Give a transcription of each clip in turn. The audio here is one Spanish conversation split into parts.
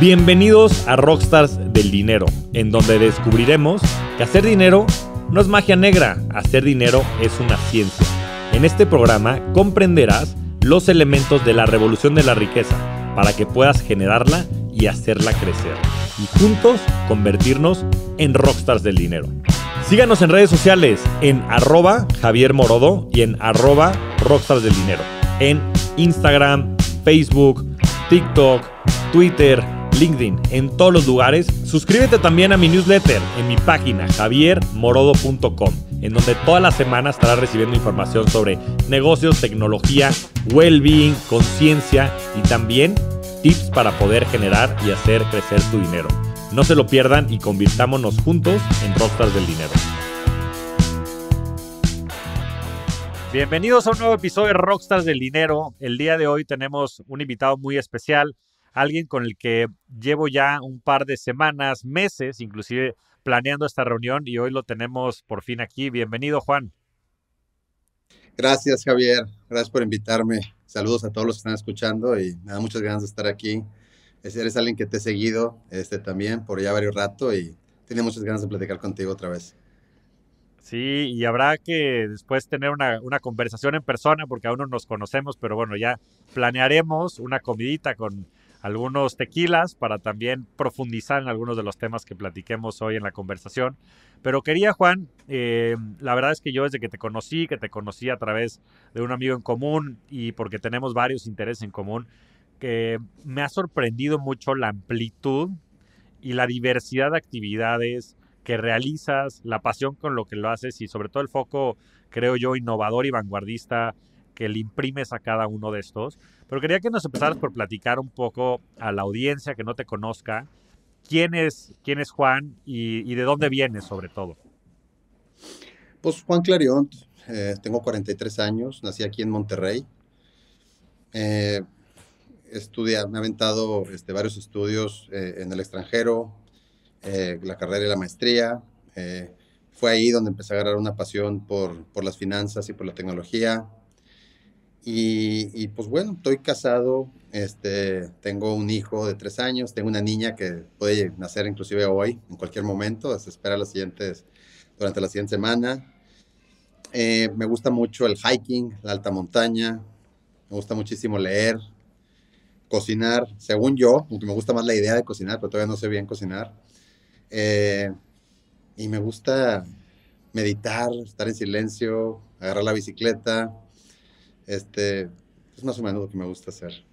Bienvenidos a Rockstars del Dinero, en donde descubriremos que hacer dinero no es magia negra, hacer dinero es una ciencia. En este programa comprenderás los elementos de la revolución de la riqueza para que puedas generarla y hacerla crecer. Y juntos convertirnos en Rockstars del Dinero. Síganos en redes sociales en @JavierMorodo y en @Rockstars del Dinero. En Instagram, Facebook, TikTok, Twitter, LinkedIn, en todos los lugares. Suscríbete también a mi newsletter en mi página javiermorodo.com, en donde todas las semanas estarás recibiendo información sobre negocios, tecnología, well-being, conciencia y también tips para poder generar y hacer crecer tu dinero. No se lo pierdan y convirtámonos juntos en Rockstars del Dinero. Bienvenidos a un nuevo episodio de Rockstars del Dinero. El día de hoy tenemos un invitado muy especial, alguien con el que llevo ya un par de semanas, meses, inclusive planeando esta reunión, y hoy lo tenemos por fin aquí. Bienvenido, Juan. Gracias, Javier. Gracias por invitarme. Saludos a todos los que están escuchando y me da muchas ganas de estar aquí. Eres alguien que te he seguido también por ya varios rato y tenía muchas ganas de platicar contigo otra vez. Sí, y habrá que después tener una conversación en persona porque aún no nos conocemos, pero bueno, ya planearemos una comidita con algunos tequilas para también profundizar en algunos de los temas que platiquemos hoy en la conversación. Pero quería, Juan, la verdad es que yo desde que te conocí a través de un amigo en común y porque tenemos varios intereses en común, que me ha sorprendido mucho la amplitud y la diversidad de actividades que realizas, la pasión con lo que lo haces y sobre todo el foco, creo yo, innovador y vanguardista que le imprimes a cada uno de estos. Pero quería que nos empezaras por platicar un poco a la audiencia que no te conozca, quién es Juan y de dónde vienes sobre todo. Pues Juan Clarion, tengo 43 años, nací aquí en Monterrey. Me he aventado varios estudios en el extranjero, la carrera y la maestría. Fue ahí donde empecé a agarrar una pasión por las finanzas y por la tecnología. Y pues bueno, estoy casado, tengo un hijo de 3 años, tengo una niña que puede nacer inclusive hoy, en cualquier momento, se espera durante la siguiente semana. Me gusta mucho el hiking, la alta montaña, me gusta muchísimo leer, cocinar, según yo, aunque me gusta más la idea de cocinar, pero todavía no sé bien cocinar. Y me gusta meditar, estar en silencio, agarrar la bicicleta. Es más o menos lo que me gusta hacer.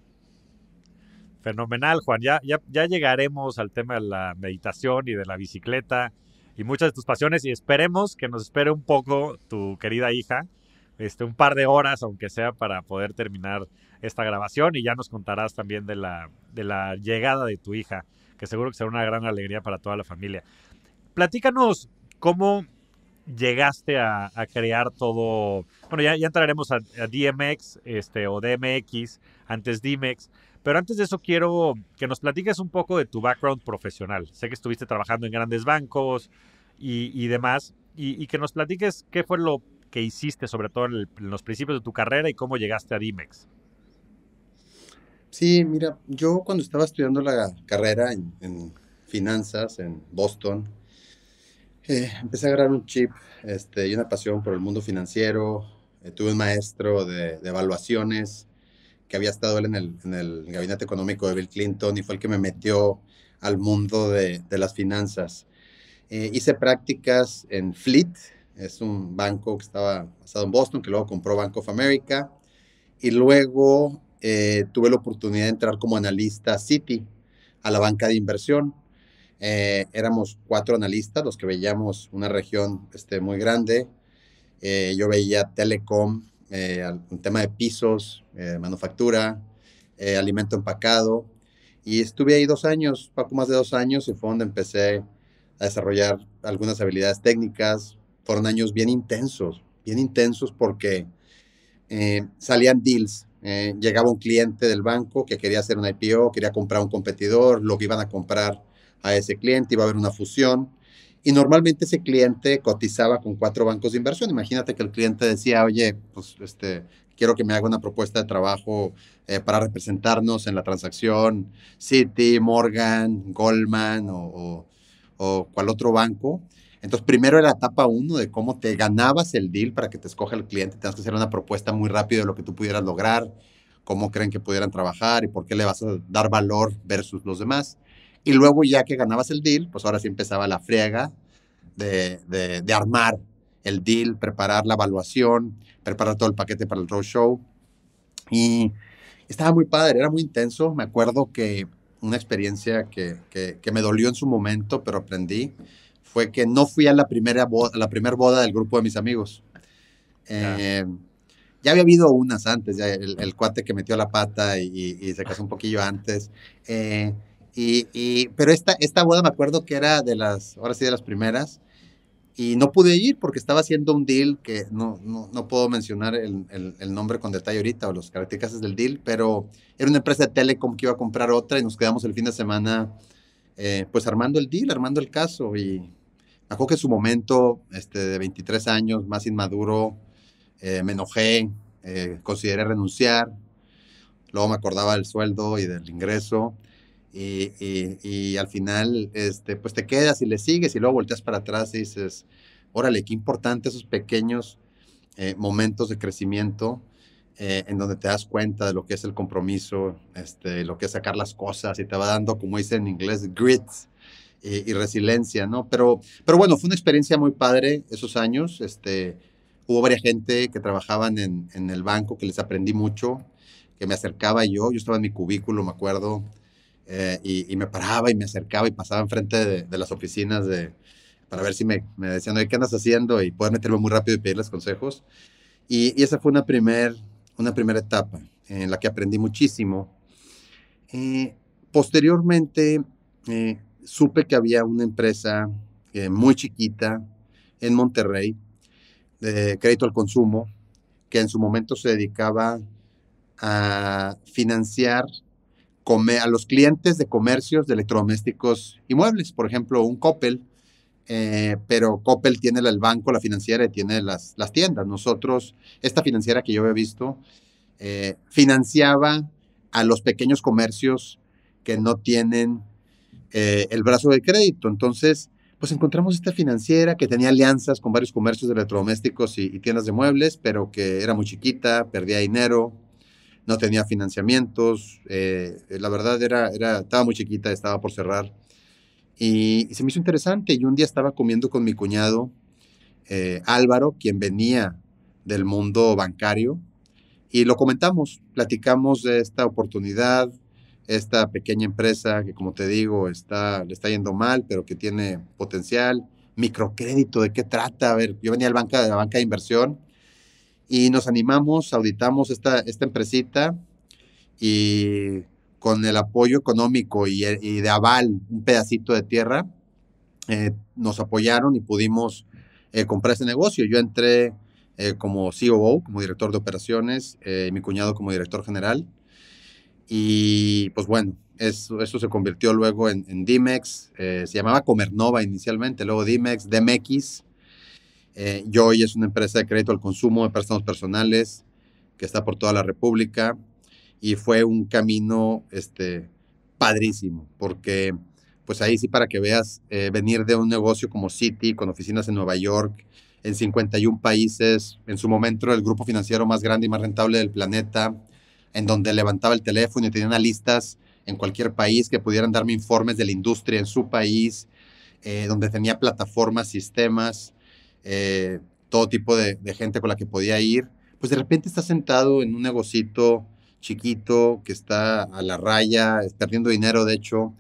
Fenomenal, Juan. Ya llegaremos al tema de la meditación y de la bicicleta y muchas de tus pasiones y esperemos que nos espere un poco tu querida hija, un par de horas, aunque sea, para poder terminar esta grabación y ya nos contarás también de la llegada de tu hija, que seguro que será una gran alegría para toda la familia. Platícanos cómo llegaste a crear todo. Bueno, ya entraremos a DMX o DMX, antes DMX, pero antes de eso quiero que nos platiques un poco de tu background profesional. Sé que estuviste trabajando en grandes bancos y demás, y que nos platiques qué fue lo que hiciste, sobre todo en los principios de tu carrera y cómo llegaste a DMX. Sí, mira, yo cuando estaba estudiando la carrera en finanzas en Boston, empecé a agarrar un chip y una pasión por el mundo financiero. Tuve un maestro de evaluaciones que había estado él en el gabinete económico de Bill Clinton y fue el que me metió al mundo de las finanzas. Hice prácticas en Fleet, es un banco que estaba basado en Boston, que luego compró Bank of America, y luego tuve la oportunidad de entrar como analista Citi a la banca de inversión. Éramos 4 analistas los que veíamos una región muy grande. Yo veía telecom, un tema de pisos, manufactura, alimento empacado, y estuve ahí 2 años, poco más de 2 años, y fue donde empecé a desarrollar algunas habilidades técnicas. Fueron años bien intensos porque salían deals. Llegaba un cliente del banco que quería hacer un IPO, quería comprar un competidor, lo que iban a comprar a ese cliente, iba a haber una fusión Y normalmente ese cliente cotizaba con 4 bancos de inversión. Imagínate que el cliente decía, oye, pues quiero que me haga una propuesta de trabajo para representarnos en la transacción Citi, Morgan, Goldman o cual otro banco. Entonces, primero era la etapa uno de cómo te ganabas el deal para que te escoja el cliente. Tenías que hacer una propuesta muy rápido de lo que tú pudieras lograr, cómo creen que pudieran trabajar y por qué le vas a dar valor versus los demás. Y luego ya que ganabas el deal, pues ahora sí empezaba la friega de armar el deal, preparar la evaluación, preparar todo el paquete para el roadshow. Y estaba muy padre, era muy intenso. Me acuerdo que una experiencia que me dolió en su momento, pero aprendí, fue que no fui a la primera boda del grupo de mis amigos. Ya. Eh, ya había habido unas antes, ya el cuate que metió la pata y se casó un poquillo antes. Eh, pero esta boda me acuerdo que era ahora sí de las primeras, y no pude ir porque estaba haciendo un deal que no puedo mencionar el nombre con detalle ahorita o las características del deal, pero era una empresa de telecom que iba a comprar otra y nos quedamos el fin de semana pues armando el deal, armando el caso. Y me acuerdo que en su momento de 23 años, más inmaduro, me enojé, consideré renunciar, luego me acordaba del sueldo y del ingreso. Y al final, pues te quedas y le sigues y luego volteas para atrás y dices, órale, qué importante esos pequeños momentos de crecimiento en donde te das cuenta de lo que es el compromiso, lo que es sacar las cosas y te va dando, como dicen en inglés, grit y resiliencia, ¿no? Pero bueno, fue una experiencia muy padre esos años. Hubo varias gente que trabajaban en el banco que les aprendí mucho, que me acercaba yo estaba en mi cubículo, me acuerdo, y me paraba y me acercaba y pasaba enfrente de las oficinas para ver si me decían, oye, ¿qué andas haciendo? Y poder meterme muy rápido y pedirles consejos. Y esa fue una primera etapa en la que aprendí muchísimo. Eh, Posteriormente, supe que había una empresa muy chiquita en Monterrey de crédito al consumo que en su momento se dedicaba a financiar a los clientes de comercios de electrodomésticos y muebles, por ejemplo, un Coppel, pero Coppel tiene el banco, la financiera y tiene las tiendas. Nosotros, esta financiera que yo había visto, financiaba a los pequeños comercios que no tienen el brazo de crédito. Entonces, pues encontramos esta financiera que tenía alianzas con varios comercios de electrodomésticos y tiendas de muebles, pero que era muy chiquita, perdía dinero, no tenía financiamientos, la verdad estaba muy chiquita, estaba por cerrar. Y se me hizo interesante. Y un día estaba comiendo con mi cuñado, Álvaro, quien venía del mundo bancario, y lo comentamos, platicamos de esta oportunidad, esta pequeña empresa que, como te digo, le está yendo mal, pero que tiene potencial. Microcrédito, ¿de qué trata? A ver, yo venía de la banca de inversión y nos animamos, auditamos esta empresita y con el apoyo económico y de aval, un pedacito de tierra, nos apoyaron y pudimos comprar ese negocio. Yo entré como COO, como director de operaciones, mi cuñado como director general. Y pues bueno, eso se convirtió luego en Dimex, se llamaba Comernova inicialmente, luego Dimex, DMX. Yo hoy es una empresa de crédito al consumo de préstamos personales que está por toda la República y fue un camino padrísimo, porque pues ahí sí para que veas, venir de un negocio como Citi, con oficinas en Nueva York, en 51 países, en su momento el grupo financiero más grande y más rentable del planeta, en donde levantaba el teléfono y tenía analistas en cualquier país que pudieran darme informes de la industria en su país, donde tenía plataformas, sistemas, eh, todo tipo de gente con la que podía ir, pues de repente estás sentado en un negocito chiquito que está a la raya, perdiendo dinero de hecho,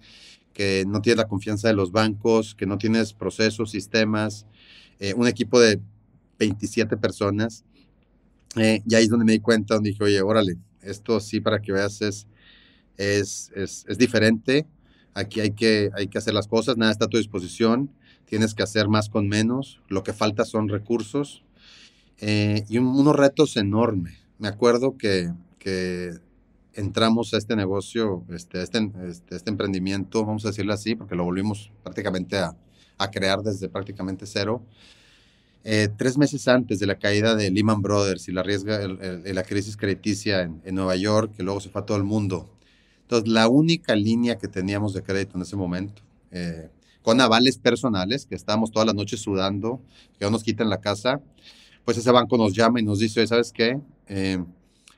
que no tienes la confianza de los bancos, que no tienes procesos, sistemas, un equipo de 27 personas. Y ahí es donde me di cuenta, donde dije, oye, órale, esto sí para que veas es diferente. Aquí hay que hacer las cosas, nada está a tu disposición, tienes que hacer más con menos, lo que falta son recursos y unos retos enormes. Me acuerdo que entramos a este negocio, este emprendimiento, vamos a decirlo así, porque lo volvimos prácticamente a crear desde prácticamente cero. 3 meses antes de la caída de Lehman Brothers y la crisis crediticia en Nueva York, que luego se fue a todo el mundo. Entonces, la única línea que teníamos de crédito en ese momento, con avales personales, que estábamos todas las noches sudando, que no nos quitan la casa, pues ese banco nos llama y nos dice, oye, ¿sabes qué?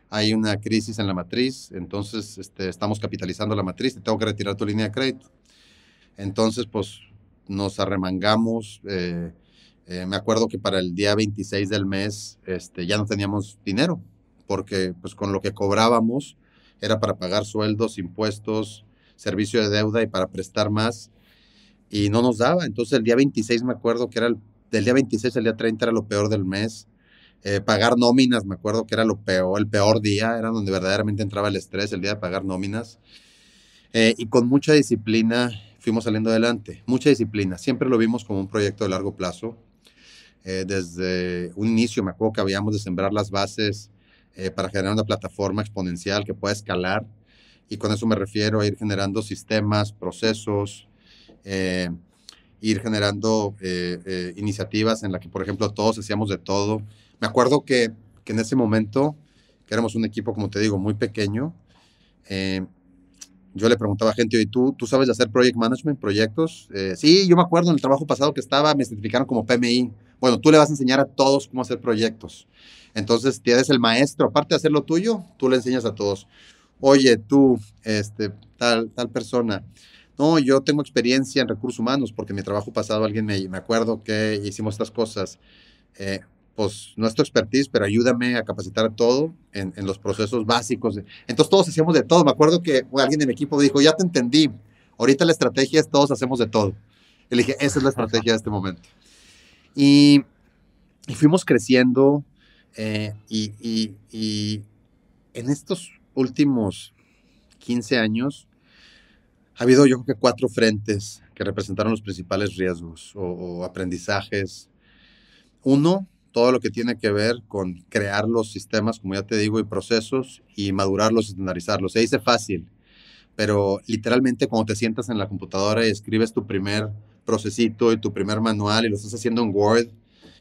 Hay una crisis en la matriz, entonces estamos capitalizando la matriz, te tengo que retirar tu línea de crédito. Entonces, pues nos arremangamos. Me acuerdo que para el día 26 del mes ya no teníamos dinero, porque pues con lo que cobrábamos era para pagar sueldos, impuestos, servicio de deuda y para prestar más, y no nos daba. Entonces el día 26 me acuerdo que del día 26 al día 30 era lo peor del mes. Pagar nóminas, me acuerdo que era el peor día, era donde verdaderamente entraba el estrés, el día de pagar nóminas. Y con mucha disciplina fuimos saliendo adelante, mucha disciplina. Siempre lo vimos como un proyecto de largo plazo. Desde un inicio me acuerdo que habíamos de sembrar las bases para generar una plataforma exponencial que pueda escalar, y con eso me refiero a ir generando sistemas, procesos, ir generando iniciativas en la que, por ejemplo, todos hacíamos de todo. Me acuerdo que en ese momento, que éramos un equipo, como te digo, muy pequeño, yo le preguntaba a gente, ¿y tú sabes de hacer project management, proyectos? Sí, yo me acuerdo en el trabajo pasado que estaba, me certificaron como PMI. Bueno, tú le vas a enseñar a todos cómo hacer proyectos. Entonces, tienes el maestro, aparte de hacer lo tuyo, tú le enseñas a todos. Oye, tú, tal persona. No, yo tengo experiencia en recursos humanos porque en mi trabajo pasado me acuerdo que hicimos estas cosas. Eh, pues no es tu expertise, pero ayúdame a capacitar a todo en los procesos básicos. Entonces todos hacíamos de todo. Me acuerdo que alguien de mi equipo dijo, ya te entendí, ahorita la estrategia es todos hacemos de todo. Y le dije, esa es la estrategia de este momento. Y fuimos creciendo y en estos últimos 15 años ha habido yo creo que 4 frentes que representaron los principales riesgos o aprendizajes. Uno, todo lo que tiene que ver con crear los sistemas, como ya te digo, y procesos, y madurarlos, estandarizarlos. Se dice fácil, pero literalmente cuando te sientas en la computadora y escribes tu primer procesito y tu primer manual y lo estás haciendo en Word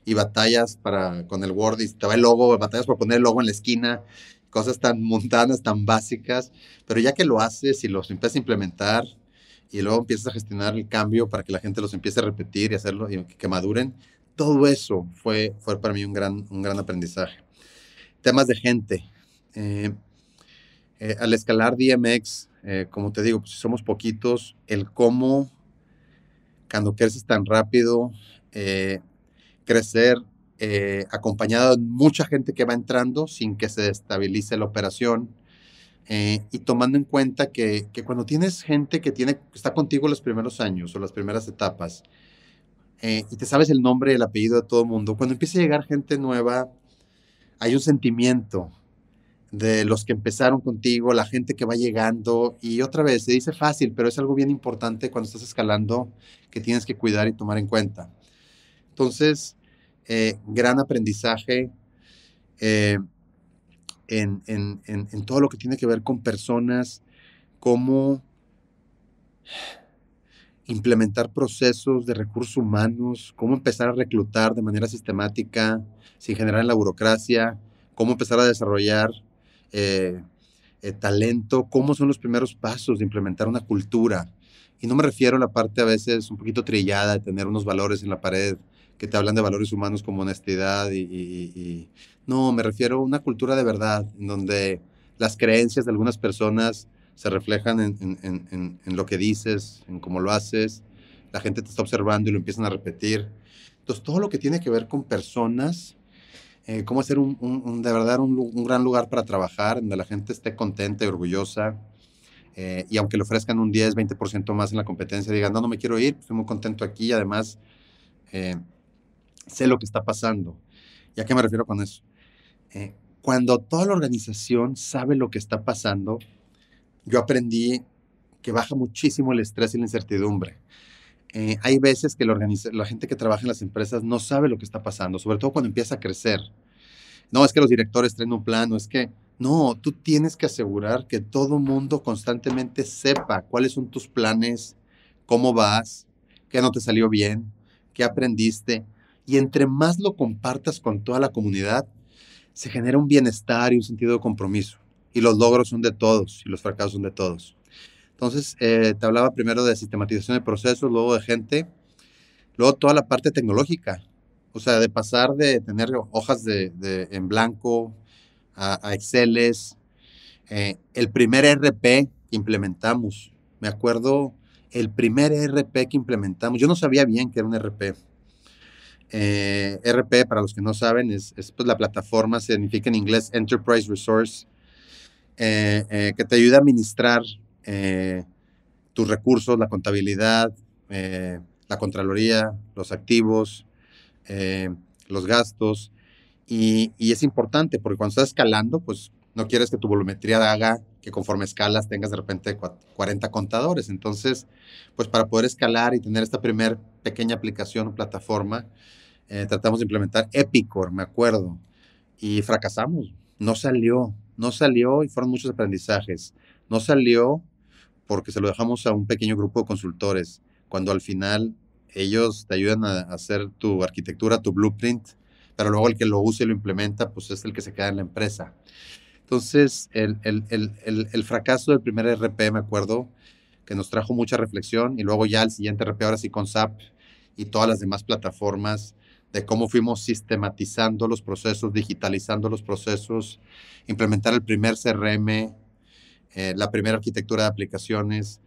y batallas con el Word y te va el logo, batallas por poner el logo en la esquina, cosas tan mundanas, tan básicas, pero ya que lo haces y los empiezas a implementar y luego empiezas a gestionar el cambio para que la gente los empiece a repetir y hacerlo y que maduren, todo eso fue para mí un gran aprendizaje. Temas de gente. Al escalar DMX, como te digo, pues si somos poquitos, el cómo, cuando creces tan rápido, crecer acompañado de mucha gente que va entrando sin que se destabilice la operación, y tomando en cuenta que cuando tienes gente que está contigo los primeros años o las primeras etapas, y te sabes el nombre y el apellido de todo el mundo, cuando empieza a llegar gente nueva, hay un sentimiento de los que empezaron contigo, la gente que va llegando, y otra vez, se dice fácil, pero es algo bien importante cuando estás escalando que tienes que cuidar y tomar en cuenta. Entonces, gran aprendizaje en todo lo que tiene que ver con personas, cómo implementar procesos de recursos humanos, cómo empezar a reclutar de manera sistemática, sin generar en la burocracia, cómo empezar a desarrollar talento, cómo son los primeros pasos de implementar una cultura. Y no me refiero a la parte a veces un poquito trillada de tener unos valores en la pared que te hablan de valores humanos como honestidad no, me refiero a una cultura de verdad, en donde las creencias de algunas personas se reflejan en lo que dices, en cómo lo haces, la gente te está observando y lo empiezan a repetir. Entonces, todo lo que tiene que ver con personas, cómo hacer de verdad un gran lugar para trabajar, donde la gente esté contenta y orgullosa, y aunque le ofrezcan un 10-20% más en la competencia, digan, no, no me quiero ir, estoy muy contento aquí, además sé lo que está pasando. ¿Y a qué me refiero con eso? Cuando toda la organización sabe lo que está pasando, yo aprendí que baja muchísimo el estrés y la incertidumbre. Hay veces que la gente que trabaja en las empresas no sabe lo que está pasando, sobre todo cuando empieza a crecer. No, es que los directores traen un plan, no, tú tienes que asegurar que todo mundo constantemente sepa cuáles son tus planes, cómo vas, qué no te salió bien, qué aprendiste. Y entre más lo compartas con toda la comunidad, se genera un bienestar y un sentido de compromiso. Y los logros son de todos y los fracasos son de todos. Entonces, te hablaba primero de sistematización de procesos, luego de gente, luego toda la parte tecnológica. O sea, de pasar de tener hojas en blanco a Exceles. El primer ERP que implementamos, me acuerdo, el primer ERP que implementamos, yo no sabía bien que era un ERP. ERP, para los que no saben, es pues, la plataforma, significa en inglés Enterprise Resource, que te ayuda a administrar tus recursos, la contabilidad, la contraloría, los activos, los gastos. Y es importante porque cuando estás escalando, pues no quieres que tu volumetría haga que conforme escalas tengas de repente 40 contadores. Entonces, pues para poder escalar y tener esta primer pequeña aplicación o plataforma, tratamos de implementar Epicor, me acuerdo, y fracasamos. No salió y fueron muchos aprendizajes. No salió porque se lo dejamos a un pequeño grupo de consultores, cuando al final ellos te ayudan a hacer tu arquitectura, tu blueprint, pero luego el que lo use y lo implementa, pues es el que se queda en la empresa. Entonces, el fracaso del primer RP, me acuerdo, que nos trajo mucha reflexión, y luego ya el siguiente RP, ahora sí con SAP y todas las demás plataformas, de cómo fuimos sistematizando los procesos, digitalizando los procesos, implementar el primer CRM, la primera arquitectura de aplicaciones,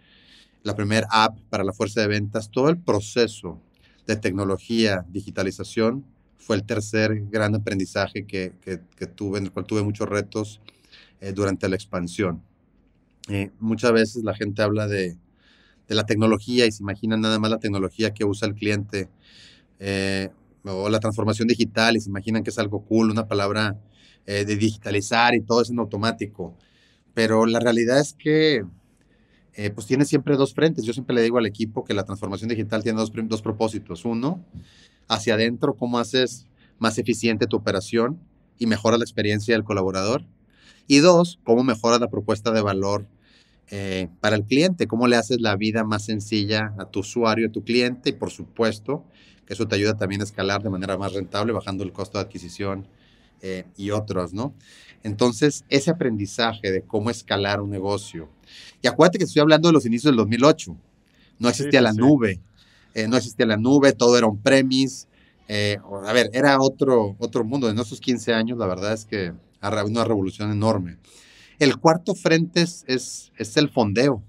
la primera app para la fuerza de ventas, todo el proceso de tecnología, digitalización, fue el tercer gran aprendizaje que tuve, en el cual tuve muchos retos durante la expansión. Muchas veces la gente habla de la tecnología y se imagina nada más la tecnología que usa el cliente, o la transformación digital, y se imaginan que es algo cool, una palabra de digitalizar y todo es en automático. Pero la realidad es que pues tiene siempre dos frentes. Yo siempre le digo al equipo que la transformación digital tiene dos propósitos. Uno, hacia adentro, cómo haces más eficiente tu operación y mejoras la experiencia del colaborador. Y dos, cómo mejoras la propuesta de valor para el cliente, cómo le haces la vida más sencilla a tu usuario, a tu cliente, y por supuesto que eso te ayuda también a escalar de manera más rentable, bajando el costo de adquisición y otros, ¿no? Entonces, ese aprendizaje de cómo escalar un negocio. Y acuérdate que estoy hablando de los inicios del 2008. No existía la nube. No existía la nube, todo era on-premise. A ver, era otro mundo. En esos 15 años, la verdad es que ha habido una revolución enorme. El cuarto frente es el fondeo.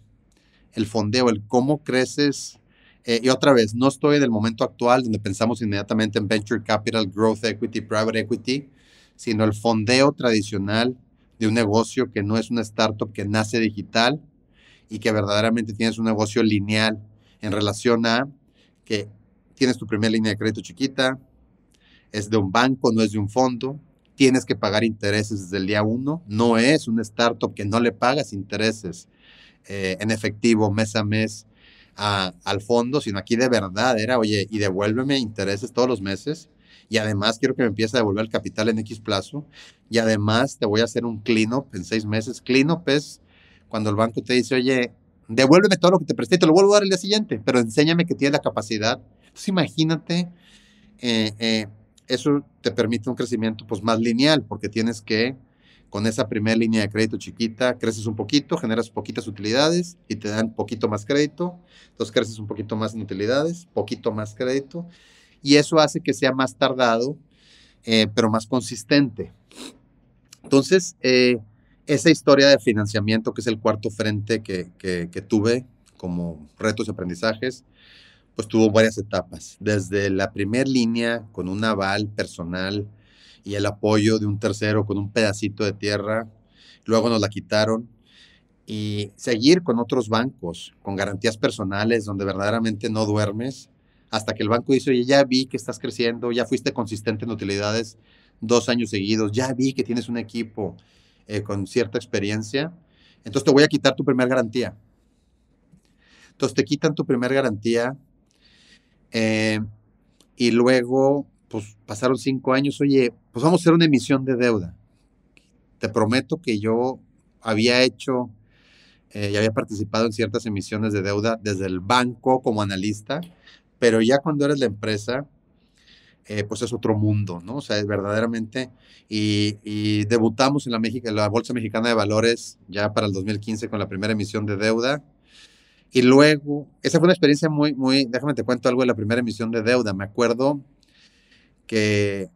El fondeo, el cómo creces. Y otra vez, no estoy en el momento actual donde pensamos inmediatamente en venture capital, growth equity, private equity, sino el fondeo tradicional de un negocio que no es una startup que nace digital y que verdaderamente tienes un negocio lineal en relación a que tienes tu primera línea de crédito chiquita, es de un banco, no es de un fondo, tienes que pagar intereses desde el día uno, no es una startup que no le pagas intereses en efectivo mes a mes al fondo, sino aquí de verdad era, oye, y devuélveme intereses todos los meses, y además quiero que me empieces a devolver el capital en X plazo, y además te voy a hacer un cleanup en 6 meses. Cleanup es cuando el banco te dice, oye, devuélveme todo lo que te presté y te lo vuelvo a dar el día siguiente, pero enséñame que tienes la capacidad. Entonces imagínate, eso te permite un crecimiento pues más lineal, porque tienes que, con esa primera línea de crédito chiquita, creces un poquito, generas poquitas utilidades y te dan poquito más crédito, entonces creces un poquito más en utilidades, poquito más crédito, y eso hace que sea más tardado, pero más consistente. Entonces, esa historia de financiamiento, que es el cuarto frente que tuve como retos y aprendizajes, pues tuvo varias etapas. Desde la primera línea, con un aval personal y el apoyo de un tercero con un pedacito de tierra, luego nos la quitaron, y seguir con otros bancos, con garantías personales, donde verdaderamente no duermes, hasta que el banco dice, oye, ya vi que estás creciendo, ya fuiste consistente en utilidades 2 años seguidos, ya vi que tienes un equipo con cierta experiencia, entonces te voy a quitar tu primer garantía. Entonces te quitan tu primer garantía, y luego, pues pasaron 5 años, oye, pues vamos a hacer una emisión de deuda. Te prometo que yo había hecho y había participado en ciertas emisiones de deuda desde el banco como analista, pero ya cuando eres la empresa, pues es otro mundo, ¿no? O sea, es verdaderamente, y debutamos en la Bolsa Mexicana de Valores ya para el 2015 con la primera emisión de deuda, y luego, esa fue una experiencia déjame te cuento algo de la primera emisión de deuda. Me acuerdo que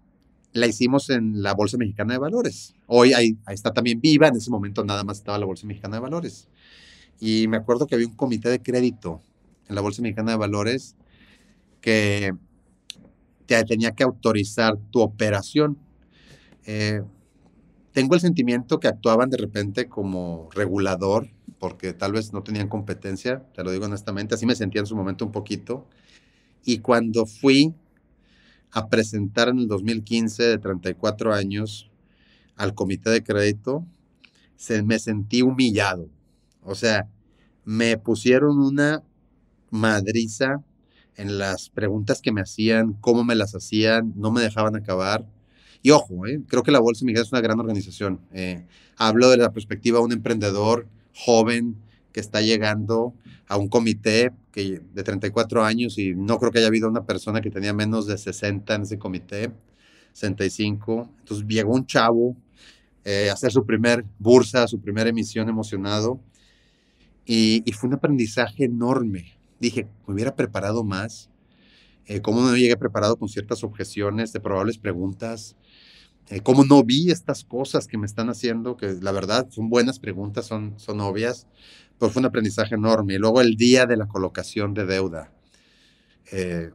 la hicimos en la Bolsa Mexicana de Valores. Hoy ahí está también viva, en ese momento nada más estaba la Bolsa Mexicana de Valores. Y me acuerdo que había un comité de crédito en la Bolsa Mexicana de Valores que te tenía que autorizar tu operación. Eh, Tengo el sentimiento que actuaban de repente como regulador, porque tal vez no tenían competencia, te lo digo honestamente, así me sentía en su momento un poquito. Y cuando fui a presentar en el 2015, de 34 años, al comité de crédito, me sentí humillado. O sea, me pusieron una madriza en las preguntas que me hacían, cómo me las hacían, no me dejaban acabar. Y ojo, creo que la Bolsa Mexicana es una gran organización. Hablo de la perspectiva de un emprendedor joven que está llegando a un comité de 34 años, y no creo que haya habido una persona que tenía menos de 60 en ese comité, 65. Entonces llegó un chavo a hacer su primer bursa, su primera emisión, emocionado, y fue un aprendizaje enorme. Dije, me hubiera preparado más. Cómo no llegué preparado con ciertas objeciones de probables preguntas, cómo no vi estas cosas que me están haciendo, que la verdad son buenas preguntas, son obvias, pero fue un aprendizaje enorme. Y luego el día de la colocación de deuda,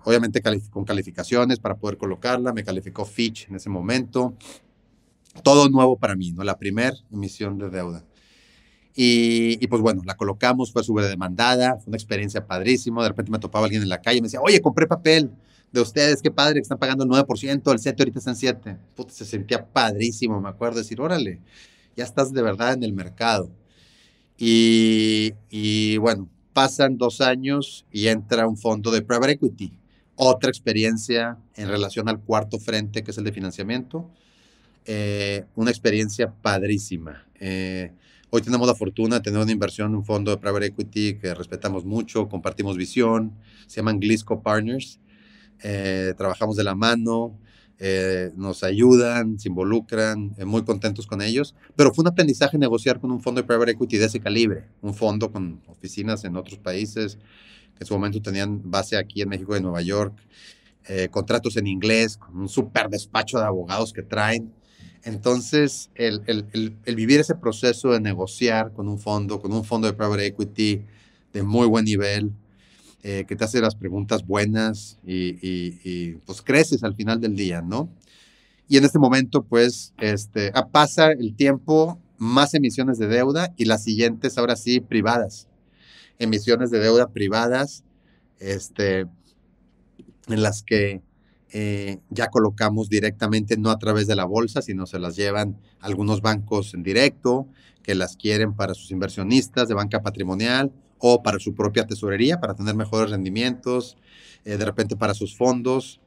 obviamente con calificaciones para poder colocarla, me calificó Fitch en ese momento, todo nuevo para mí, ¿no? La primera emisión de deuda. Y pues bueno, la colocamos, fue sobredemandada, fue una experiencia padrísima. De repente me topaba alguien en la calle y me decía, oye, compré papel de ustedes, qué padre, que están pagando el 9%, el 7 ahorita está en 7. Puta, se sentía padrísimo, me acuerdo, decir, órale, ya estás de verdad en el mercado. Y bueno, pasan 2 años y entra un fondo de private equity. Otra experiencia en relación al cuarto frente, que es el de financiamiento. Una experiencia padrísima. Hoy tenemos la fortuna de tener una inversión en un fondo de private equity que respetamos mucho, compartimos visión, se llaman Glisco Partners. Trabajamos de la mano, nos ayudan, se involucran, muy contentos con ellos, pero fue un aprendizaje negociar con un fondo de private equity de ese calibre, un fondo con oficinas en otros países, que en su momento tenían base aquí en México y en Nueva York, contratos en inglés, con un súper despacho de abogados que traen. Entonces, el vivir ese proceso de negociar con un fondo de private equity de muy buen nivel, que te hace las preguntas buenas y pues creces al final del día, ¿no? Y en este momento, pues, pasa el tiempo, más emisiones de deuda y las siguientes, ahora sí, privadas. Emisiones de deuda privadas, en las que ya colocamos directamente, no a través de la bolsa, sino se las llevan algunos bancos en directo, que las quieren para sus inversionistas de banca patrimonial o para su propia tesorería, para tener mejores rendimientos, de repente para sus fondos,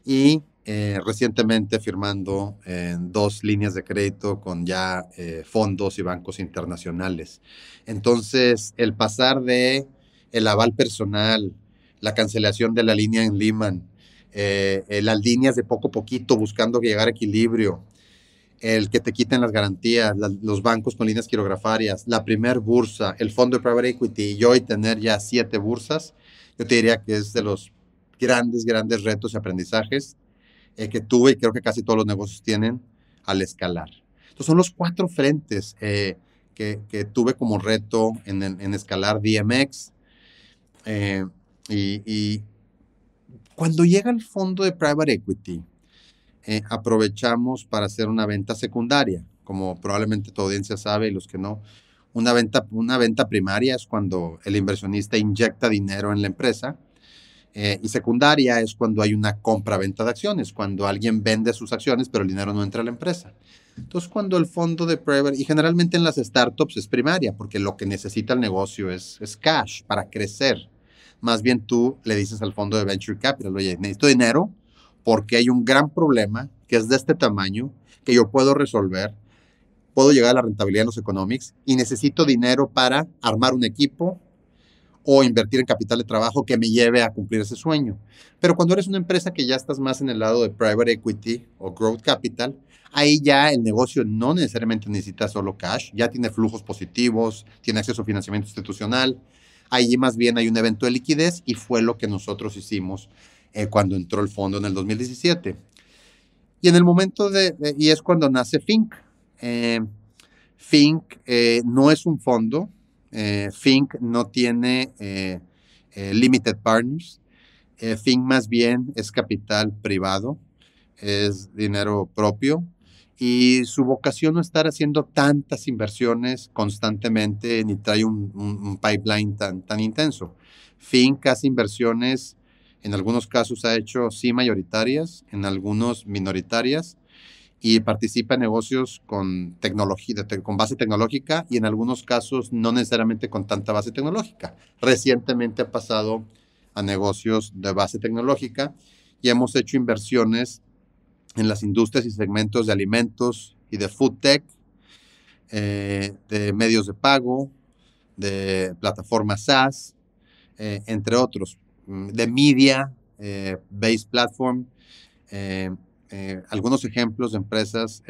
y recientemente firmando 2 líneas de crédito con ya fondos y bancos internacionales. Entonces, el pasar de el aval personal, la cancelación de la línea en Lehman, las líneas de poco a poquito buscando llegar a equilibrio, el que te quiten las garantías, los bancos con líneas quirografarias, la primer bursa, el fondo de private equity, y hoy tener ya 7 bursas, yo te diría que es de los grandes retos y aprendizajes que tuve, y creo que casi todos los negocios tienen al escalar. Entonces son los 4 frentes que tuve como reto en escalar DMX. Y cuando llega el fondo de private equity, aprovechamos para hacer una venta secundaria, como probablemente tu audiencia sabe y los que no. Una venta primaria es cuando el inversionista inyecta dinero en la empresa, y secundaria es cuando hay una compra-venta de acciones, cuando alguien vende sus acciones pero el dinero no entra a la empresa. Entonces, cuando el fondo de private, y generalmente en las startups es primaria, porque lo que necesita el negocio es cash para crecer. Más bien tú le dices al fondo de venture capital, oye, necesito dinero porque hay un gran problema que es de este tamaño, que yo puedo resolver, puedo llegar a la rentabilidad en los economics y necesito dinero para armar un equipo o invertir en capital de trabajo que me lleve a cumplir ese sueño. Pero cuando eres una empresa que ya estás más en el lado de private equity o growth capital, ahí ya el negocio no necesariamente necesita solo cash, ya tiene flujos positivos, tiene acceso a financiamiento institucional. Ahí más bien hay un evento de liquidez y fue lo que nosotros hicimos cuando entró el fondo en el 2017. Y en el momento y es cuando nace Fink. Fink no es un fondo. Fink no tiene limited partners. Fink más bien es capital privado, es dinero propio y su vocación no es estar haciendo tantas inversiones constantemente ni trae un pipeline tan intenso. Fink hace inversiones, en algunos casos ha hecho sí mayoritarias, en algunos minoritarias, y participa en negocios con tecnología, con base tecnológica y en algunos casos no necesariamente con tanta base tecnológica. Recientemente ha pasado a negocios de base tecnológica y hemos hecho inversiones en las industrias y segmentos de alimentos y de food tech, de medios de pago, de plataformas SaaS, entre otros, de media, based platform. Algunos ejemplos de empresas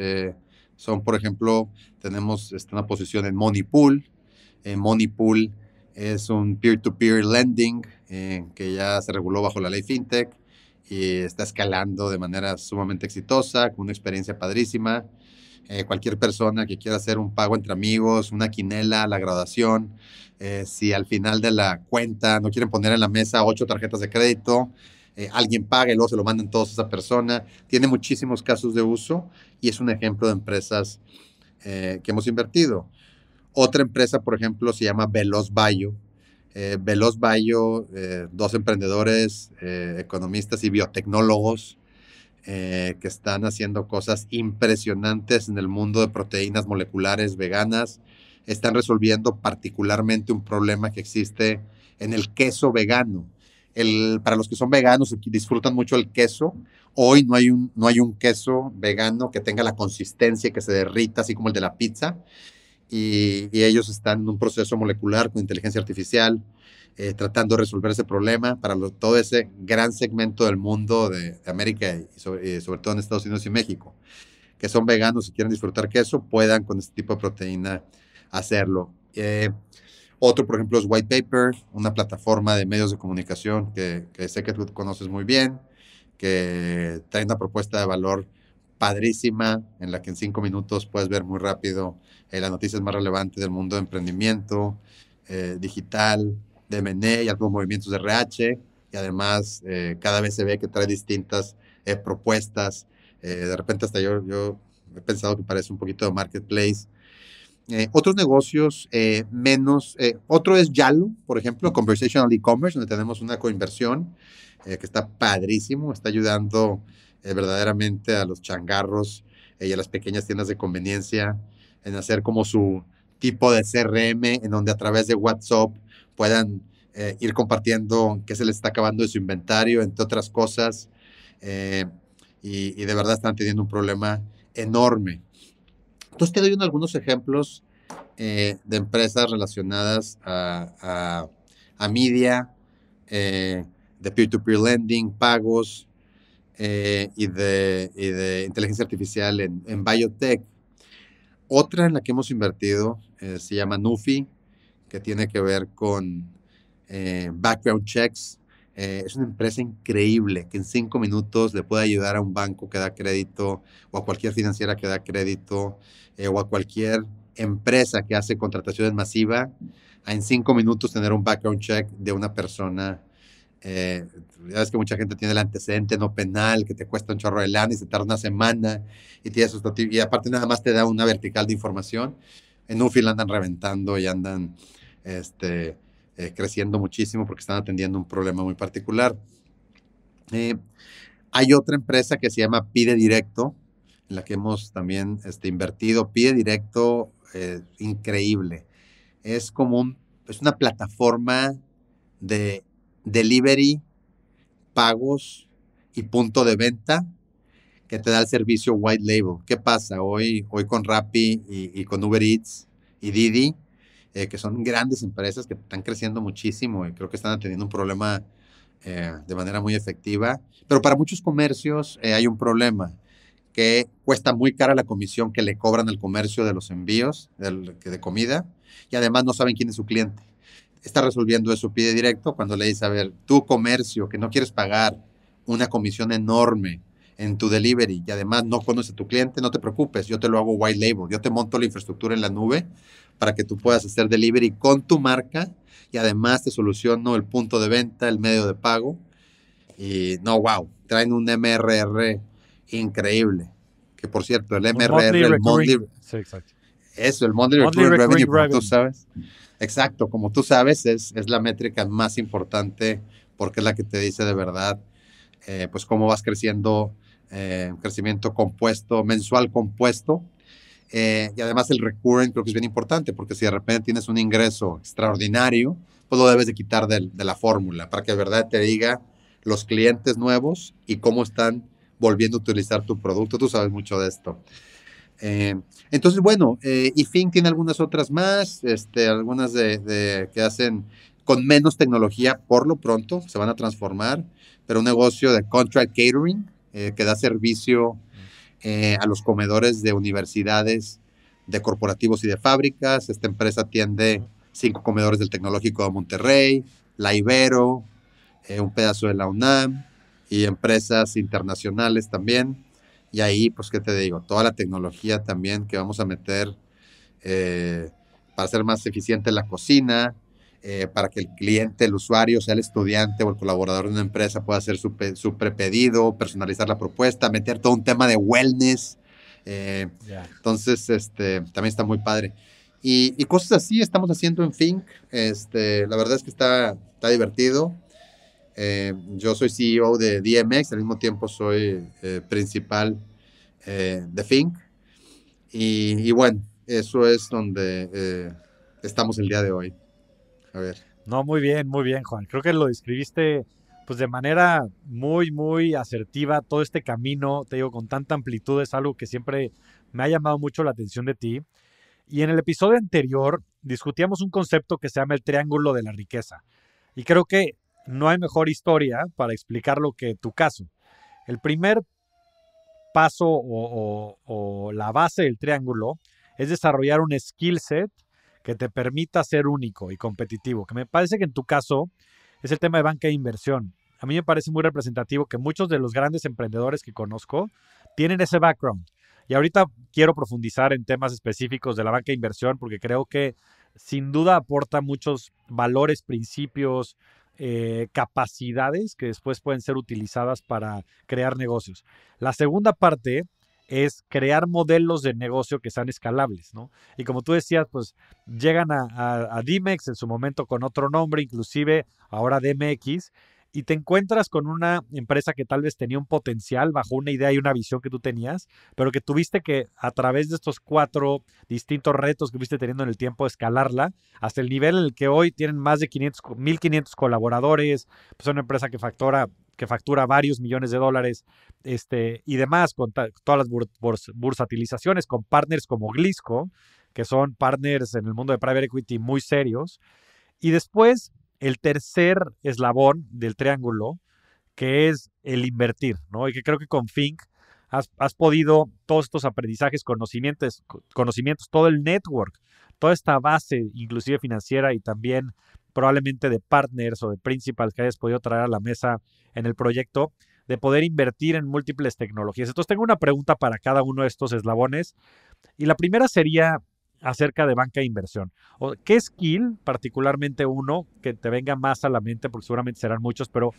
son, por ejemplo, tenemos una posición en Moneypool. Moneypool es un peer-to-peer lending que ya se reguló bajo la ley FinTech y está escalando de manera sumamente exitosa, con una experiencia padrísima. Cualquier persona que quiera hacer un pago entre amigos, una quinela, la graduación, si al final de la cuenta no quieren poner en la mesa 8 tarjetas de crédito, alguien paga y luego se lo mandan todos a esa persona. Tiene muchísimos casos de uso y es un ejemplo de empresas que hemos invertido. Otra empresa, por ejemplo, se llama Veloz Bio. Veloz Bio, dos emprendedores, economistas y biotecnólogos que están haciendo cosas impresionantes en el mundo de proteínas moleculares veganas. Están resolviendo particularmente un problema que existe en el queso vegano. Para los que son veganos y disfrutan mucho el queso, hoy no hay un queso vegano que tenga la consistencia y que se derrita así como el de la pizza. Y ellos están en un proceso molecular con inteligencia artificial tratando de resolver ese problema para todo ese gran segmento del mundo de América y sobre todo en Estados Unidos y México, que son veganos y quieren disfrutar queso, puedan con este tipo de proteína hacerlo. Otro, por ejemplo, es White Paper, una plataforma de medios de comunicación que sé que tú conoces muy bien, que trae una propuesta de valor padrísima, en la que en 5 minutos puedes ver muy rápido las noticias más relevantes del mundo de emprendimiento, digital, de M&A y algunos movimientos de RH, y además cada vez se ve que trae distintas propuestas. De repente hasta yo he pensado que parece un poquito de marketplace. Otros negocios menos, otro es Yalo, por ejemplo, Conversational E-Commerce, donde tenemos una coinversión que está padrísimo, está ayudando verdaderamente a los changarros y a las pequeñas tiendas de conveniencia en hacer como su tipo de CRM, en donde a través de WhatsApp puedan ir compartiendo qué se les está acabando de su inventario, entre otras cosas, y de verdad están teniendo un problema enorme. Entonces te doy algunos ejemplos de empresas relacionadas a media, de peer-to-peer lending, pagos y de inteligencia artificial en biotech. Otra en la que hemos invertido se llama Nufi, que tiene que ver con background checks. Es una empresa increíble que en 5 minutos le puede ayudar a un banco que da crédito o a cualquier financiera que da crédito o a cualquier empresa que hace contrataciones masivas a en 5 minutos tener un background check de una persona. Ya ves que mucha gente tiene el antecedente no penal que te cuesta un chorro de lana y se tarda una semana y aparte nada más te da una vertical de información. En Nufi la andan reventando y andan creciendo muchísimo porque están atendiendo un problema muy particular. Hay otra empresa que se llama Pide Directo, en la que hemos también invertido. Pide Directo, increíble. Es una plataforma de delivery, pagos y punto de venta que te da el servicio white label. ¿Qué pasa? Hoy con Rappi y con Uber Eats y Didi, que son grandes empresas que están creciendo muchísimo y creo que están atendiendo un problema de manera muy efectiva. Pero para muchos comercios hay un problema que cuesta muy cara la comisión que le cobran al comercio de los envíos de comida y además no saben quién es su cliente. Está resolviendo eso pide directo cuando le dice, a ver, tu comercio que no quieres pagar una comisión enorme en tu delivery y además no conoce a tu cliente, no te preocupes, yo te lo hago white label, yo te monto la infraestructura en la nube para que tú puedas hacer delivery con tu marca y además te soluciono el punto de venta, el medio de pago y no, wow, traen un MRR increíble. Que por cierto, el Un MRR, monthly el monthly, recurring. Sí, exacto. eso, el monthly Monthly recurring revenue, recurring como tú revenue. sabes. Exacto, como tú sabes, es la métrica más importante porque es la que te dice de verdad, pues cómo vas creciendo, crecimiento compuesto, mensual compuesto. Y además el recurrent creo que es bien importante porque si de repente tienes un ingreso extraordinario, pues lo debes de quitar de la fórmula para que de verdad te diga los clientes nuevos y cómo están volviendo a utilizar tu producto. Tú sabes mucho de esto. Eh, entonces, bueno, y Fink tiene algunas otras más, algunas que hacen con menos tecnología por lo pronto, se van a transformar, pero un negocio de contract catering que da servicio a los comedores de universidades, de corporativos y de fábricas. Esta empresa atiende 5 comedores del Tecnológico de Monterrey, la Ibero, un pedazo de la UNAM y empresas internacionales también. Y ahí, pues, ¿qué te digo? Toda la tecnología también que vamos a meter eh, para hacer más eficiente la cocina, para que el cliente, el usuario, sea el estudiante o el colaborador de una empresa pueda hacer su prepedido, personalizar la propuesta, meter todo un tema de wellness. Ya. Entonces, también está muy padre. Y cosas así estamos haciendo en Fink. La verdad es que está divertido. Yo soy CEO de DMX, al mismo tiempo soy principal de Fink. Y bueno, eso es donde estamos el día de hoy. A ver. No, muy bien, Juan. Creo que lo describiste pues de manera muy, muy asertiva. Todo este camino, te digo, con tanta amplitud es algo que siempre me ha llamado mucho la atención de ti. Y en el episodio anterior discutíamos un concepto que se llama el triángulo de la riqueza. Y creo que no hay mejor historia para explicarlo que tu caso. El primer paso o la base del triángulo es desarrollar un skill set que te permita ser único y competitivo, que me parece que en tu caso es el tema de banca de inversión. A mí me parece muy representativo que muchos de los grandes emprendedores que conozco tienen ese background. Y ahorita quiero profundizar en temas específicos de la banca de inversión porque creo que sin duda aporta muchos valores, principios, capacidades que después pueden ser utilizadas para crear negocios. La segunda parte es crear modelos de negocio que sean escalables, ¿no? Y como tú decías, pues llegan a Dimex en su momento con otro nombre, inclusive ahora DMX, y te encuentras con una empresa que tal vez tenía un potencial bajo una idea y una visión que tú tenías, pero que tuviste que a través de estos 4 distintos retos que fuiste teniendo en el tiempo escalarla hasta el nivel en el que hoy tienen más de 1,500 colaboradores, pues es una empresa que factura varios millones de dólares y demás, con todas las bursatilizaciones, con partners como Glisco, que son partners en el mundo de private equity muy serios. Y después, el tercer eslabón del triángulo, que es el invertir, ¿no? Y que creo que con Fink has podido todos estos aprendizajes, conocimientos, todo el network, toda esta base, inclusive financiera y también probablemente de partners o de principals que hayas podido traer a la mesa en el proyecto, de poder invertir en múltiples tecnologías. Entonces tengo una pregunta para cada uno de estos eslabones y la primera sería acerca de banca de inversión. ¿Qué skill, particularmente uno, que te venga más a la mente, porque seguramente serán muchos, pero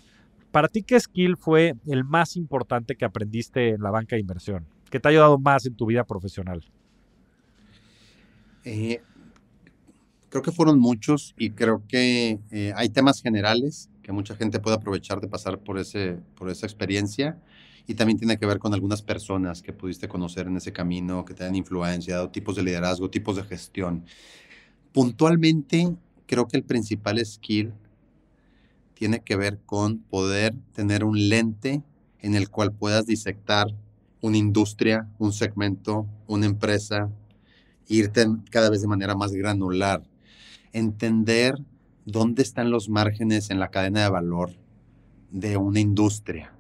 para ti, ¿qué skill fue el más importante que aprendiste en la banca de inversión? ¿Que te ha ayudado más en tu vida profesional? Eh, Creo que fueron muchos y creo que hay temas generales que mucha gente puede aprovechar de pasar por esa experiencia y también tiene que ver con algunas personas que pudiste conocer en ese camino, que te han influenciado, tipos de liderazgo, tipos de gestión. Puntualmente, creo que el principal skill tiene que ver con poder tener un lente en el cual puedas disectar una industria, un segmento, una empresa, irte cada vez de manera más granular. entender dónde están los márgenes en la cadena de valor de una industria.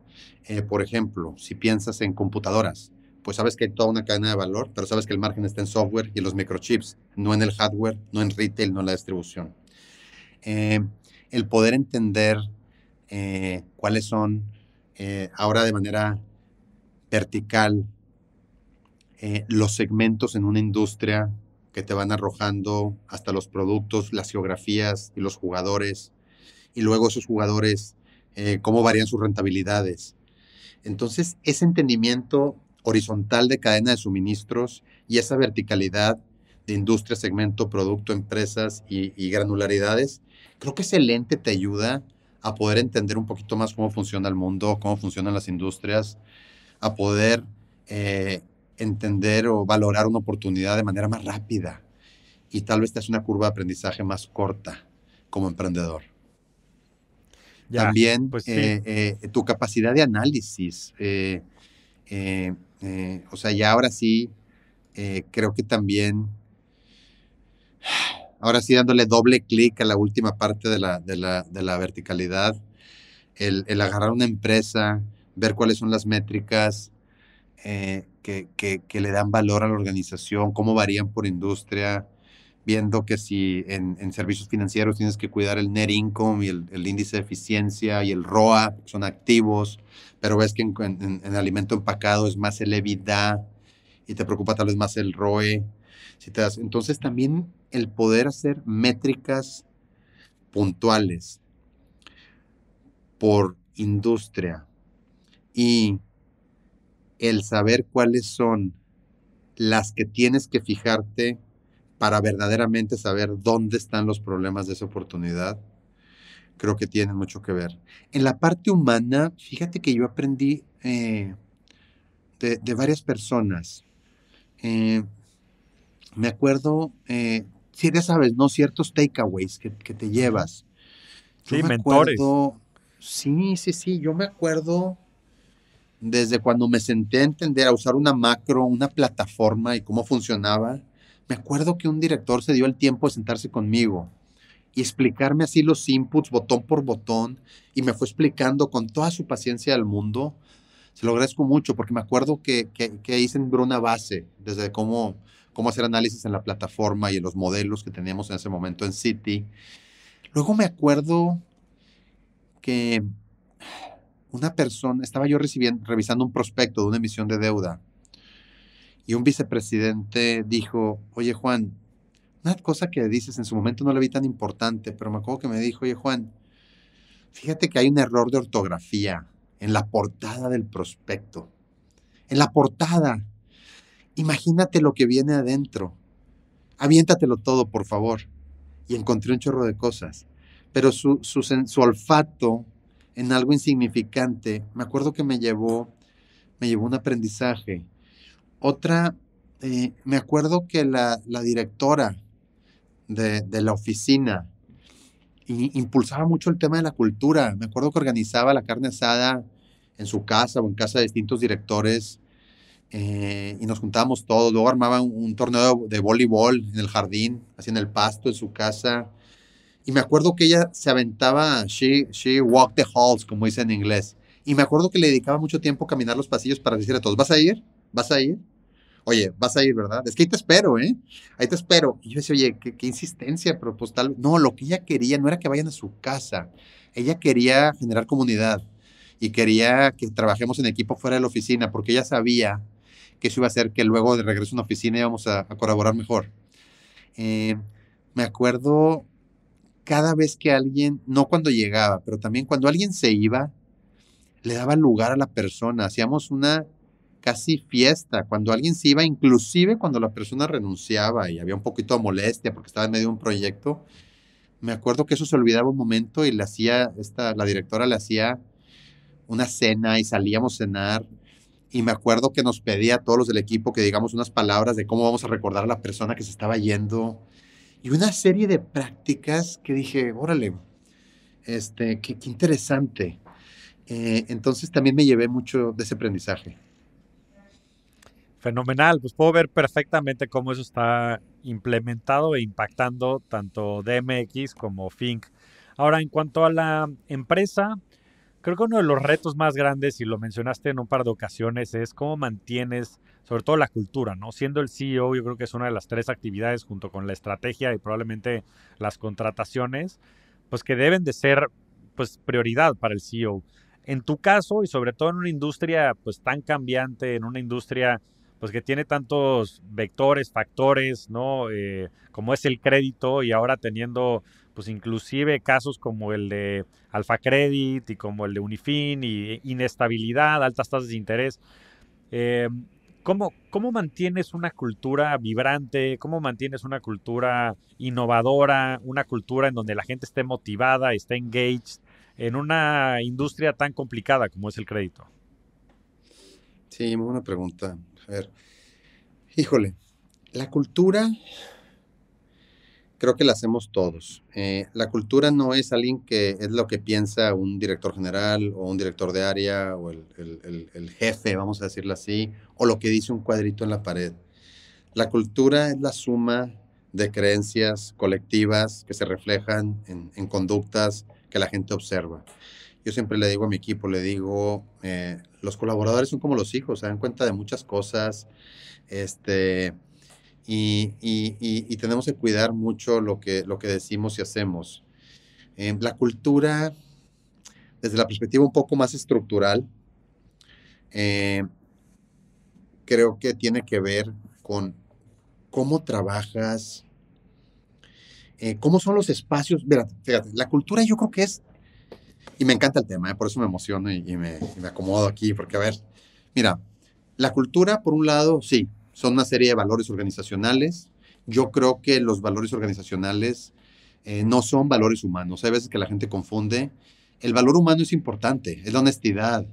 Por ejemplo, si piensas en computadoras, pues sabes que hay toda una cadena de valor, pero sabes que el margen está en software y en los microchips, no en el hardware, no en retail, no en la distribución. Eh, el poder entender cuáles son, ahora de manera vertical, los segmentos en una industria que te van arrojando hasta los productos, las geografías y los jugadores, y luego esos jugadores, cómo varían sus rentabilidades. Entonces, ese entendimiento horizontal de cadena de suministros y esa verticalidad de industria, segmento, producto, empresas y granularidades, creo que ese lente te ayuda a poder entender un poquito más cómo funciona el mundo, cómo funcionan las industrias, a poder entender o valorar una oportunidad de manera más rápida y tal vez te hace una curva de aprendizaje más corta como emprendedor. Ya, También pues sí. tu capacidad de análisis. O sea, ya ahora sí, creo que también, ahora sí dándole doble clic a la última parte de la verticalidad, el agarrar una empresa, ver cuáles son las métricas que le dan valor a la organización, cómo varían por industria, viendo que si en servicios financieros tienes que cuidar el net income y el índice de eficiencia y el ROA, que son activos, pero ves que en alimento empacado es más el EBITDA y te preocupa tal vez más el ROE. Entonces también el poder hacer métricas puntuales por industria y el saber cuáles son las que tienes que fijarte para verdaderamente saber dónde están los problemas de esa oportunidad, creo que tienen mucho que ver. En la parte humana, fíjate que yo aprendí de varias personas. Eh, Me acuerdo, sí, ya sabes, ¿no? Ciertos takeaways que te Ujú. llevas. Yo Sí, me mentores. acuerdo, sí, yo me acuerdo desde cuando me senté a entender, a usar una macro, una plataforma y cómo funcionaba. Me acuerdo que un director se dio el tiempo de sentarse conmigo y explicarme así los inputs botón por botón y me fue explicando con toda su paciencia del mundo. Se lo agradezco mucho porque me acuerdo que ahí sembró una base desde cómo hacer análisis en la plataforma y en los modelos que teníamos en ese momento en Citi. Luego me acuerdo que una persona, estaba yo revisando un prospecto de una emisión de deuda y un vicepresidente dijo, oye Juan, una cosa que dices en su momento no la vi tan importante, pero me acuerdo que me dijo, oye Juan, fíjate que hay un error de ortografía en la portada del prospecto. En la portada. Imagínate lo que viene adentro. Aviéntatelo todo, por favor. Y encontré un chorro de cosas. Pero su olfato en algo insignificante, me acuerdo que me llevó un aprendizaje. Otra, me acuerdo que la directora de la oficina impulsaba mucho el tema de la cultura. Me acuerdo que organizaba la carne asada en su casa o en casa de distintos directores y nos juntábamos todos. Luego armaba un torneo de voleibol en el jardín, así en el pasto, en su casa. Y me acuerdo que ella se aventaba, she walked the halls, como dice en inglés. Y me acuerdo que le dedicaba mucho tiempo a caminar los pasillos para decirle a todos, ¿vas a ir? ¿Vas a ir? Oye, vas a ir, ¿verdad? Es que ahí te espero, ¿eh? Ahí te espero. Y yo decía, oye, qué insistencia, pero pues tal. No, lo que ella quería no era que vayan a su casa. Ella quería generar comunidad y quería que trabajemos en equipo fuera de la oficina, porque ella sabía que eso iba a hacer que luego de regreso a una oficina íbamos a colaborar mejor. Eh, Me acuerdo cada vez que alguien, no cuando llegaba, pero también cuando alguien se iba, le daba lugar a la persona. Hacíamos una casi fiesta. Cuando alguien se iba, inclusive cuando la persona renunciaba y había un poquito de molestia porque estaba en medio de un proyecto, me acuerdo que eso se olvidaba un momento y la directora le hacía una cena y salíamos a cenar. Y me acuerdo que nos pedía a todos los del equipo que digamos unas palabras de cómo vamos a recordar a la persona que se estaba yendo. Y una serie de prácticas que dije, órale, qué interesante. Entonces también me llevé mucho de ese aprendizaje. Fenomenal. Pues puedo ver perfectamente cómo eso está implementado e impactando tanto DMX como Fink. Ahora, en cuanto a la empresa, creo que uno de los retos más grandes, y lo mencionaste en un par de ocasiones, es cómo mantienes, sobre todo la cultura, ¿no? Siendo el CEO, yo creo que es una de las tres actividades junto con la estrategia y probablemente las contrataciones, pues que deben de ser pues prioridad para el CEO. En tu caso, y sobre todo en una industria pues tan cambiante, en una industria pues que tiene tantos vectores, factores, ¿no? Como es el crédito y ahora teniendo pues inclusive casos como el de Alfa Credit y como el de Unifin y inestabilidad, altas tasas de interés. Eh, ¿Cómo mantienes una cultura vibrante? ¿Cómo mantienes una cultura innovadora? Una cultura en donde la gente esté motivada, esté engaged en una industria tan complicada como es el crédito. Sí, muy buena pregunta. A ver, híjole, la cultura creo que la hacemos todos. La cultura no es alguien que es lo que piensa un director general o un director de área o el jefe, vamos a decirlo así, o lo que dice un cuadrito en la pared. La cultura es la suma de creencias colectivas que se reflejan en conductas que la gente observa. Yo siempre le digo a mi equipo, le digo, los colaboradores son como los hijos, se dan cuenta de muchas cosas, este, y tenemos que cuidar mucho lo que decimos y hacemos. La cultura, desde la perspectiva un poco más estructural, eh, creo que tiene que ver con cómo trabajas, cómo son los espacios. Mira, fíjate, la cultura yo creo que es, y me encanta el tema, por eso me emociono y me acomodo aquí, porque a ver, mira, la cultura, por un lado, sí, son una serie de valores organizacionales. Yo creo que los valores organizacionales no son valores humanos. Hay veces que la gente confunde. El valor humano es importante, es la honestidad.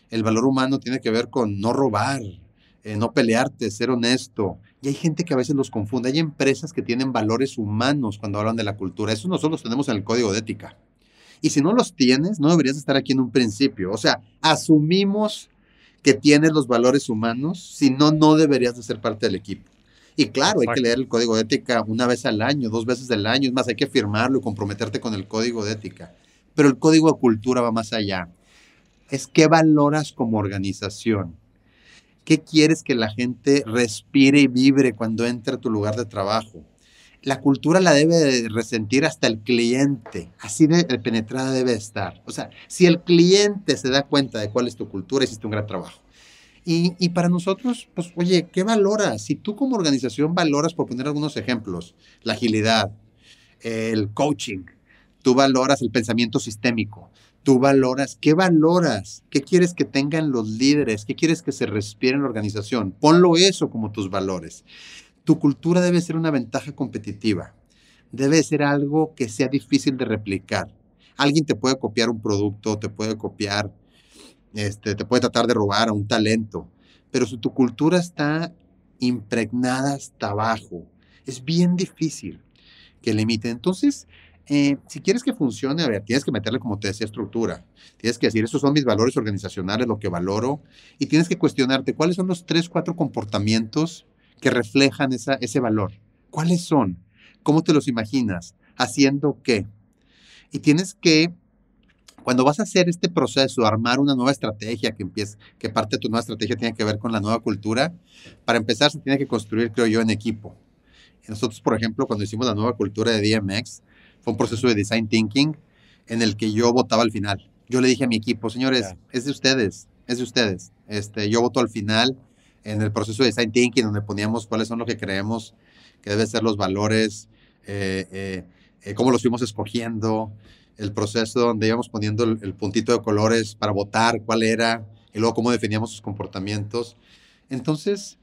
El valor humano tiene que ver con no robar, no pelearte, ser honesto. Y hay gente que a veces los confunde. Hay empresas que tienen valores humanos cuando hablan de la cultura. Eso nosotros los tenemos en el código de ética. Y si no los tienes, no deberías estar aquí en un principio. O sea, asumimos que tienes los valores humanos, si no, no deberías de ser parte del equipo. Y claro, hay que leer Exacto. el código de ética una vez al año, dos veces al año, es más, hay que firmarlo y comprometerte con el código de ética. Pero el código de cultura va más allá. Es qué valoras como organización. ¿Qué quieres que la gente respire y vibre cuando entre a tu lugar de trabajo? La cultura la debe de resentir hasta el cliente. Así de penetrada debe estar. O sea, si el cliente se da cuenta de cuál es tu cultura, hiciste un gran trabajo. Y para nosotros, pues, oye, ¿qué valoras? Si tú como organización valoras, por poner algunos ejemplos, la agilidad, el coaching, tú valoras el pensamiento sistémico, tú valoras, ¿qué valoras? ¿Qué quieres que tengan los líderes? ¿Qué quieres que se respire en la organización? Ponlo eso como tus valores. Tu cultura debe ser una ventaja competitiva. Debe ser algo que sea difícil de replicar. Alguien te puede copiar un producto, te puede copiar, te puede tratar de robar a un talento, pero si tu cultura está impregnada hasta abajo, es bien difícil que le imiten. Entonces, si quieres que funcione, a ver, tienes que meterle, como te decía, estructura. Tienes que decir, estos son mis valores organizacionales, lo que valoro, y tienes que cuestionarte cuáles son los tres, cuatro comportamientos que reflejan ese valor. ¿Cuáles son? ¿Cómo te los imaginas? ¿Haciendo qué? Y tienes que, cuando vas a hacer este proceso, armar una nueva estrategia que parte de tu nueva estrategia tiene que ver con la nueva cultura, para empezar se tiene que construir, creo yo, en equipo. Nosotros, por ejemplo, cuando hicimos la nueva cultura de DMX, fue un proceso de design thinking en el que yo votaba al final. Yo le dije a mi equipo, señores, Ya. es de ustedes, es de ustedes. Yo voto al final en el proceso de design thinking, donde poníamos cuáles son lo que creemos que deben ser los valores, cómo los fuimos escogiendo, el proceso donde íbamos poniendo el puntito de colores para votar cuál era, y luego cómo definíamos sus comportamientos. Entonces,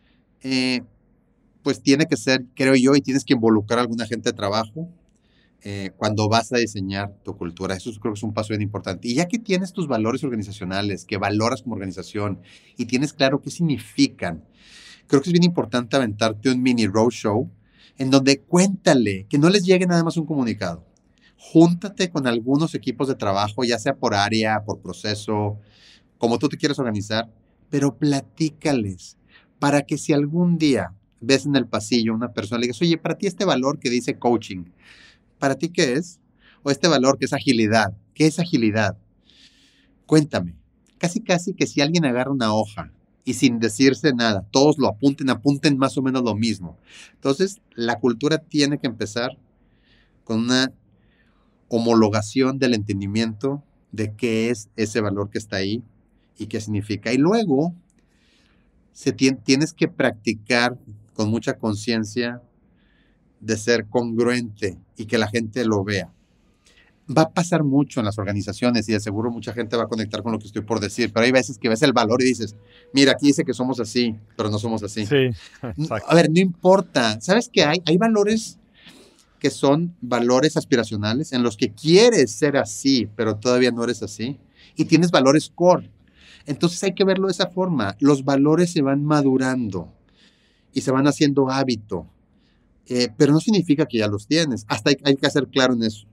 pues tiene que ser, creo yo, y tienes que involucrar a alguna gente de trabajo cuando vas a diseñar tu cultura. Eso creo que es un paso bien importante. Y ya que tienes tus valores organizacionales, que valoras como organización y tienes claro qué significan, creo que es bien importante aventarte un mini roadshow en donde cuéntale, que no les llegue nada más un comunicado. Júntate con algunos equipos de trabajo, ya sea por área, por proceso, como tú te quieras organizar, pero platícales para que si algún día ves en el pasillo una persona, le dices, oye, para ti este valor que dice coaching, ¿para ti qué es? O este valor que es agilidad, ¿qué es agilidad? Cuéntame. Casi, casi que si alguien agarra una hoja y sin decirse nada, todos lo apunten más o menos lo mismo. Entonces, la cultura tiene que empezar con una homologación del entendimiento de qué es ese valor que está ahí y qué significa. Y luego, tienes que practicar con mucha conciencia de ser congruente y que la gente lo vea. Va a pasar mucho en las organizaciones y de seguro mucha gente va a conectar con lo que estoy por decir, pero hay veces que ves el valor y dices, mira, aquí dice que somos así, pero no somos así. Sí, exacto. A ver, no importa. ¿Sabes qué hay? Hay valores que son valores aspiracionales en los que quieres ser así, pero todavía no eres así. Y tienes valores core. Entonces hay que verlo de esa forma. Los valores se van madurando y se van haciendo hábito. Pero no significa que ya los tienes. Hasta hay que ser claro en eso.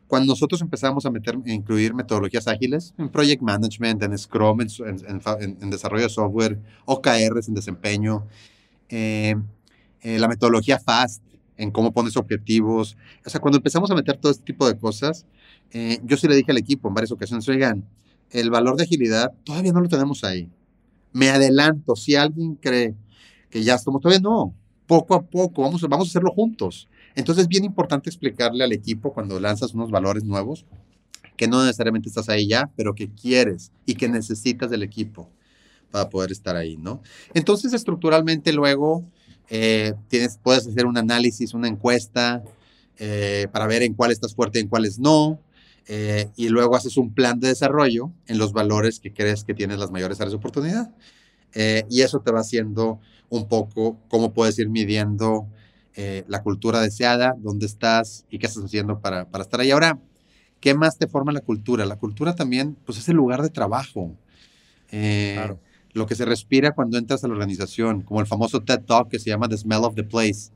Cuando nosotros empezamos a incluir metodologías ágiles en project management, en Scrum, en desarrollo de software, OKRs en desempeño, la metodología FAST en cómo pones objetivos. O sea, cuando empezamos a meter todo este tipo de cosas, yo sí le dije al equipo en varias ocasiones, oigan, el valor de agilidad todavía no lo tenemos ahí. Me adelanto, si alguien cree que ya estamos, todavía no. Poco a poco, vamos a hacerlo juntos. Entonces es bien importante explicarle al equipo cuando lanzas unos valores nuevos, que no necesariamente estás ahí ya, pero que quieres y que necesitas del equipo para poder estar ahí, ¿no? Entonces, estructuralmente luego puedes hacer un análisis, una encuesta para ver en cuál estás fuerte y en cuáles no, y luego haces un plan de desarrollo en los valores que crees que tienes las mayores áreas de oportunidad. Y eso te va haciendo un poco cómo puedes ir midiendo la cultura deseada, dónde estás y qué estás haciendo para estar ahí. Ahora, ¿qué más te forma la cultura? La cultura también, pues es el lugar de trabajo. Claro. Lo que se respira cuando entras a la organización, como el famoso TED Talk que se llama The Smell of the Place.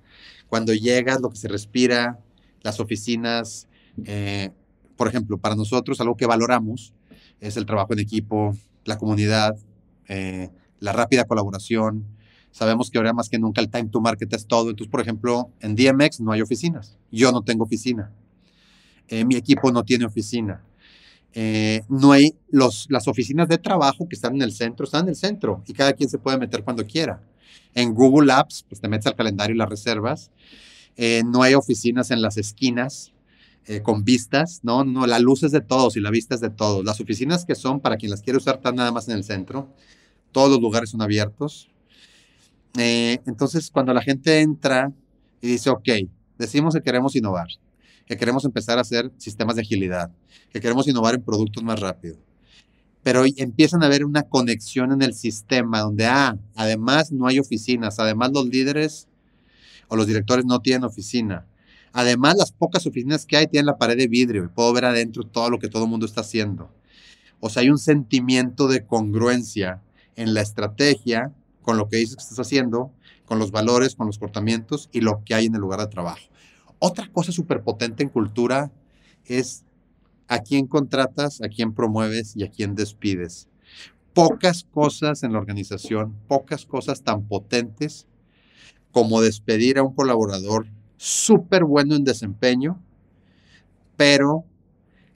Cuando llegas, lo que se respira, las oficinas. Por ejemplo, para nosotros, algo que valoramos es el trabajo en equipo, la comunidad, la rápida colaboración. Sabemos que ahora más que nunca el time to market es todo. Entonces, por ejemplo, en DMX no hay oficinas. Yo no tengo oficina. Mi equipo no tiene oficina. No hay las oficinas de trabajo que están en el centro y cada quien se puede meter cuando quiera. En Google Apps, pues te metes al calendario y las reservas. No hay oficinas en las esquinas con vistas, no, la luz es de todos y la vista es de todos. Las oficinas que son para quien las quiere usar están nada más en el centro. Todos los lugares son abiertos. Entonces, cuando la gente entra y dice, ok, decimos que queremos innovar, que queremos empezar a hacer sistemas de agilidad, que queremos innovar en productos más rápido, pero empiezan a haber una conexión en el sistema donde, además no hay oficinas, además los líderes o los directores no tienen oficina, además las pocas oficinas que hay tienen la pared de vidrio y puedo ver adentro todo lo que todo el mundo está haciendo. O sea, hay un sentimiento de congruencia en la estrategia con lo que dices que estás haciendo, con los valores, con los comportamientos y lo que hay en el lugar de trabajo. Otra cosa súper potente en cultura es a quién contratas, a quién promueves y a quién despides. Pocas cosas en la organización, pocas cosas tan potentes como despedir a un colaborador súper bueno en desempeño, pero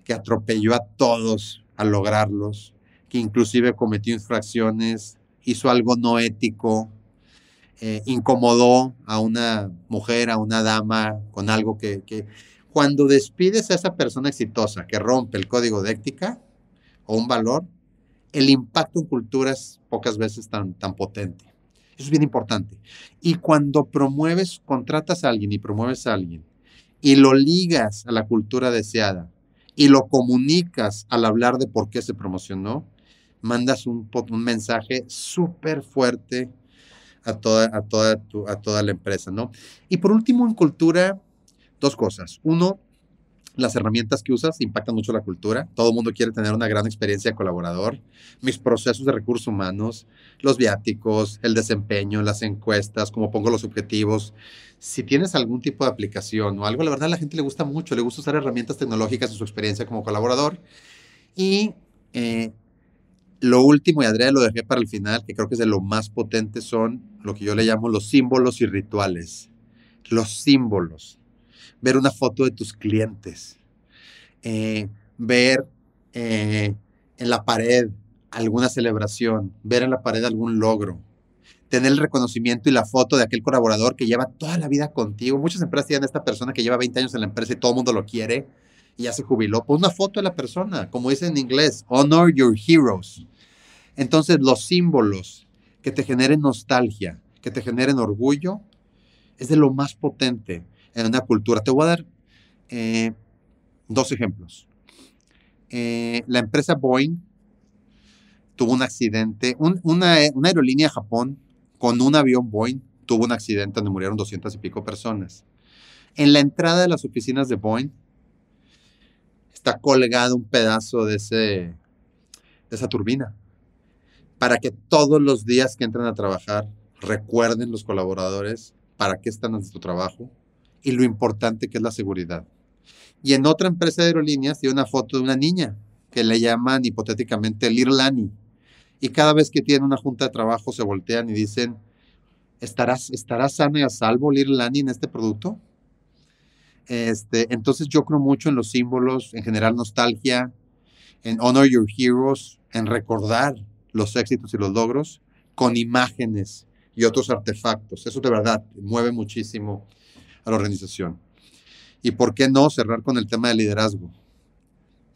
que atropelló a todos al lograrlos, que inclusive cometió infracciones, hizo algo no ético, incomodó a una mujer, a una dama, con algo que cuando despides a esa persona exitosa que rompe el código de ética o un valor, el impacto en cultura es pocas veces tan potente. Eso es bien importante. Y cuando contratas a alguien y promueves a alguien y lo ligas a la cultura deseada y lo comunicas al hablar de por qué se promocionó, mandas un mensaje súper fuerte a toda la empresa, ¿no? Y por último, en cultura, dos cosas. Uno, las herramientas que usas impactan mucho la cultura. Todo el mundo quiere tener una gran experiencia de colaborador. Mis procesos de recursos humanos, los viáticos, el desempeño, las encuestas, cómo pongo los objetivos. Si tienes algún tipo de aplicación o algo, la verdad a la gente le gusta mucho. Le gusta usar herramientas tecnológicas en su experiencia como colaborador. Y Lo último, y Andrea lo dejé para el final, que creo que es de lo más potente, son lo que yo le llamo los símbolos y rituales. Los símbolos. Ver una foto de tus clientes. Ver en la pared alguna celebración. Ver en la pared algún logro. Tener el reconocimiento y la foto de aquel colaborador que lleva toda la vida contigo. Muchas empresas tienen esta persona que lleva 20 años en la empresa y todo el mundo lo quiere y ya se jubiló. Pon una foto de la persona, como dice en inglés, honor your heroes. Entonces, los símbolos que te generen nostalgia, que te generen orgullo, es de lo más potente en una cultura. Te voy a dar dos ejemplos. La empresa Boeing tuvo un accidente, una aerolínea de Japón con un avión Boeing tuvo un accidente donde murieron 200 y pico personas. En la entrada de las oficinas de Boeing está colgado un pedazo de esa turbina para que todos los días que entren a trabajar recuerden los colaboradores para qué están en su trabajo y lo importante que es la seguridad. Y en otra empresa de aerolíneas tiene una foto de una niña que le llaman hipotéticamente Little Annie. Y cada vez que tienen una junta de trabajo se voltean y dicen, ¿estará sana y a salvo Little Annie en este producto? Entonces yo creo mucho en los símbolos, en generar nostalgia, en honor your heroes, en recordar los éxitos y los logros con imágenes y otros artefactos. Eso de verdad mueve muchísimo a la organización. ¿Y por qué no cerrar con el tema de liderazgo?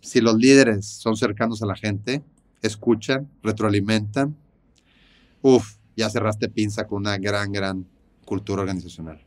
Si los líderes son cercanos a la gente, escuchan, retroalimentan, ya cerraste pinza con una gran cultura organizacional.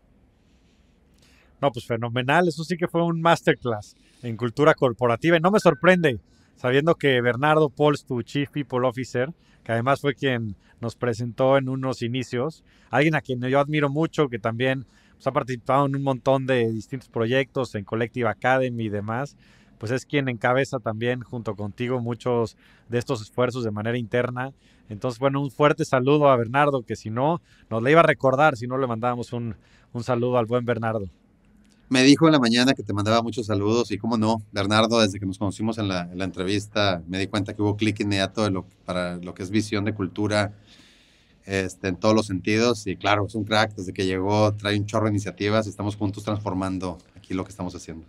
No, pues fenomenal. Eso sí que fue un masterclass en cultura corporativa. Y no me sorprende, sabiendo que Bernardo Pauls, tu Chief People Officer, que además fue quien nos presentó en unos inicios, alguien a quien yo admiro mucho, que también pues, ha participado en un montón de distintos proyectos, en Collective Academy y demás, pues es quien encabeza también junto contigo muchos de estos esfuerzos de manera interna. Entonces, bueno, un fuerte saludo a Bernardo, que si no, nos le iba a recordar si no le mandábamos un saludo al buen Bernardo. Me dijo en la mañana que te mandaba muchos saludos y cómo no, Bernardo, desde que nos conocimos en la entrevista, me di cuenta que hubo clic inmediato para lo que es visión de cultura en todos los sentidos y claro, es un crack, desde que llegó trae un chorro de iniciativas y estamos juntos transformando aquí lo que estamos haciendo.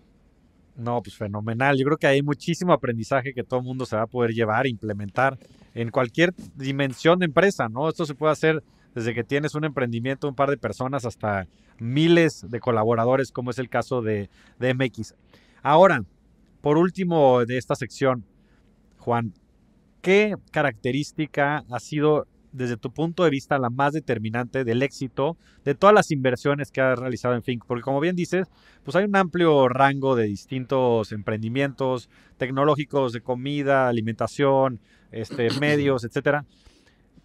No, pues fenomenal. Yo creo que hay muchísimo aprendizaje que todo el mundo se va a poder llevar e implementar en cualquier dimensión de empresa, ¿no? Esto se puede hacer desde que tienes un emprendimiento, un par de personas, hasta miles de colaboradores, como es el caso de MX. Ahora, por último de esta sección, Juan, ¿qué característica ha sido, desde tu punto de vista, la más determinante del éxito de todas las inversiones que has realizado en Think? Porque como bien dices, pues hay un amplio rango de distintos emprendimientos tecnológicos, de comida, alimentación, medios, etcétera.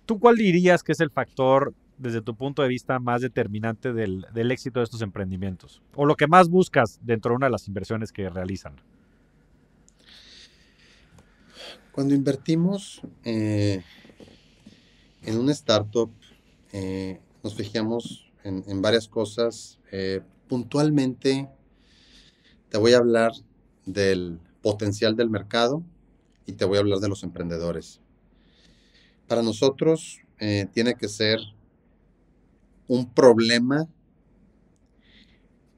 ¿Tú cuál dirías que es el factor, desde tu punto de vista, más determinante del éxito de estos emprendimientos? O lo que más buscas dentro de una de las inversiones que realizan. Cuando invertimos en una startup, nos fijamos en varias cosas. Puntualmente, te voy a hablar del potencial del mercado y te voy a hablar de los emprendedores. Para nosotros, tiene que ser un problema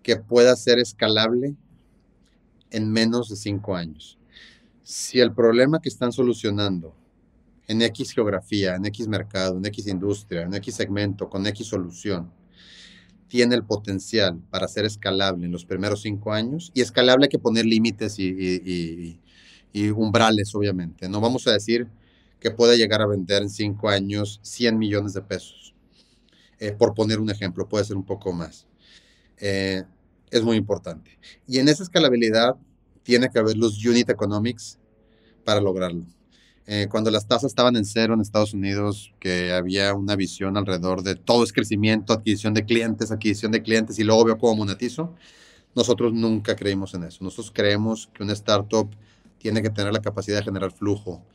que pueda ser escalable en menos de 5 años. Si el problema que están solucionando en X geografía, en X mercado, en X industria, en X segmento, con X solución, tiene el potencial para ser escalable en los primeros 5 años, y escalable hay que poner límites y umbrales, obviamente. No vamos a decir que puede llegar a vender en 5 años 100 millones de pesos. Por poner un ejemplo, puede ser un poco más. Es muy importante. Y en esa escalabilidad tiene que haber los unit economics para lograrlo. Cuando las tasas estaban en cero en Estados Unidos, que había una visión alrededor de todo es crecimiento, adquisición de clientes, y luego veo cómo monetizo, nosotros nunca creímos en eso. Nosotros creemos que una startup tiene que tener la capacidad de generar flujo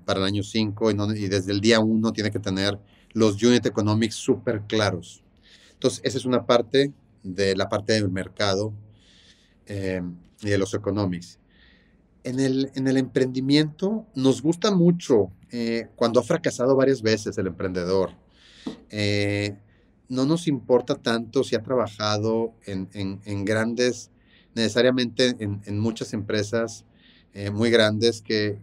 para el año 5 y desde el día 1 tiene que tener los unit economics súper claros. Entonces, esa es una parte de la parte del mercado y de los economics. En el emprendimiento nos gusta mucho cuando ha fracasado varias veces el emprendedor. Eh, no nos importa tanto si ha trabajado en grandes, necesariamente en muchas empresas muy grandes que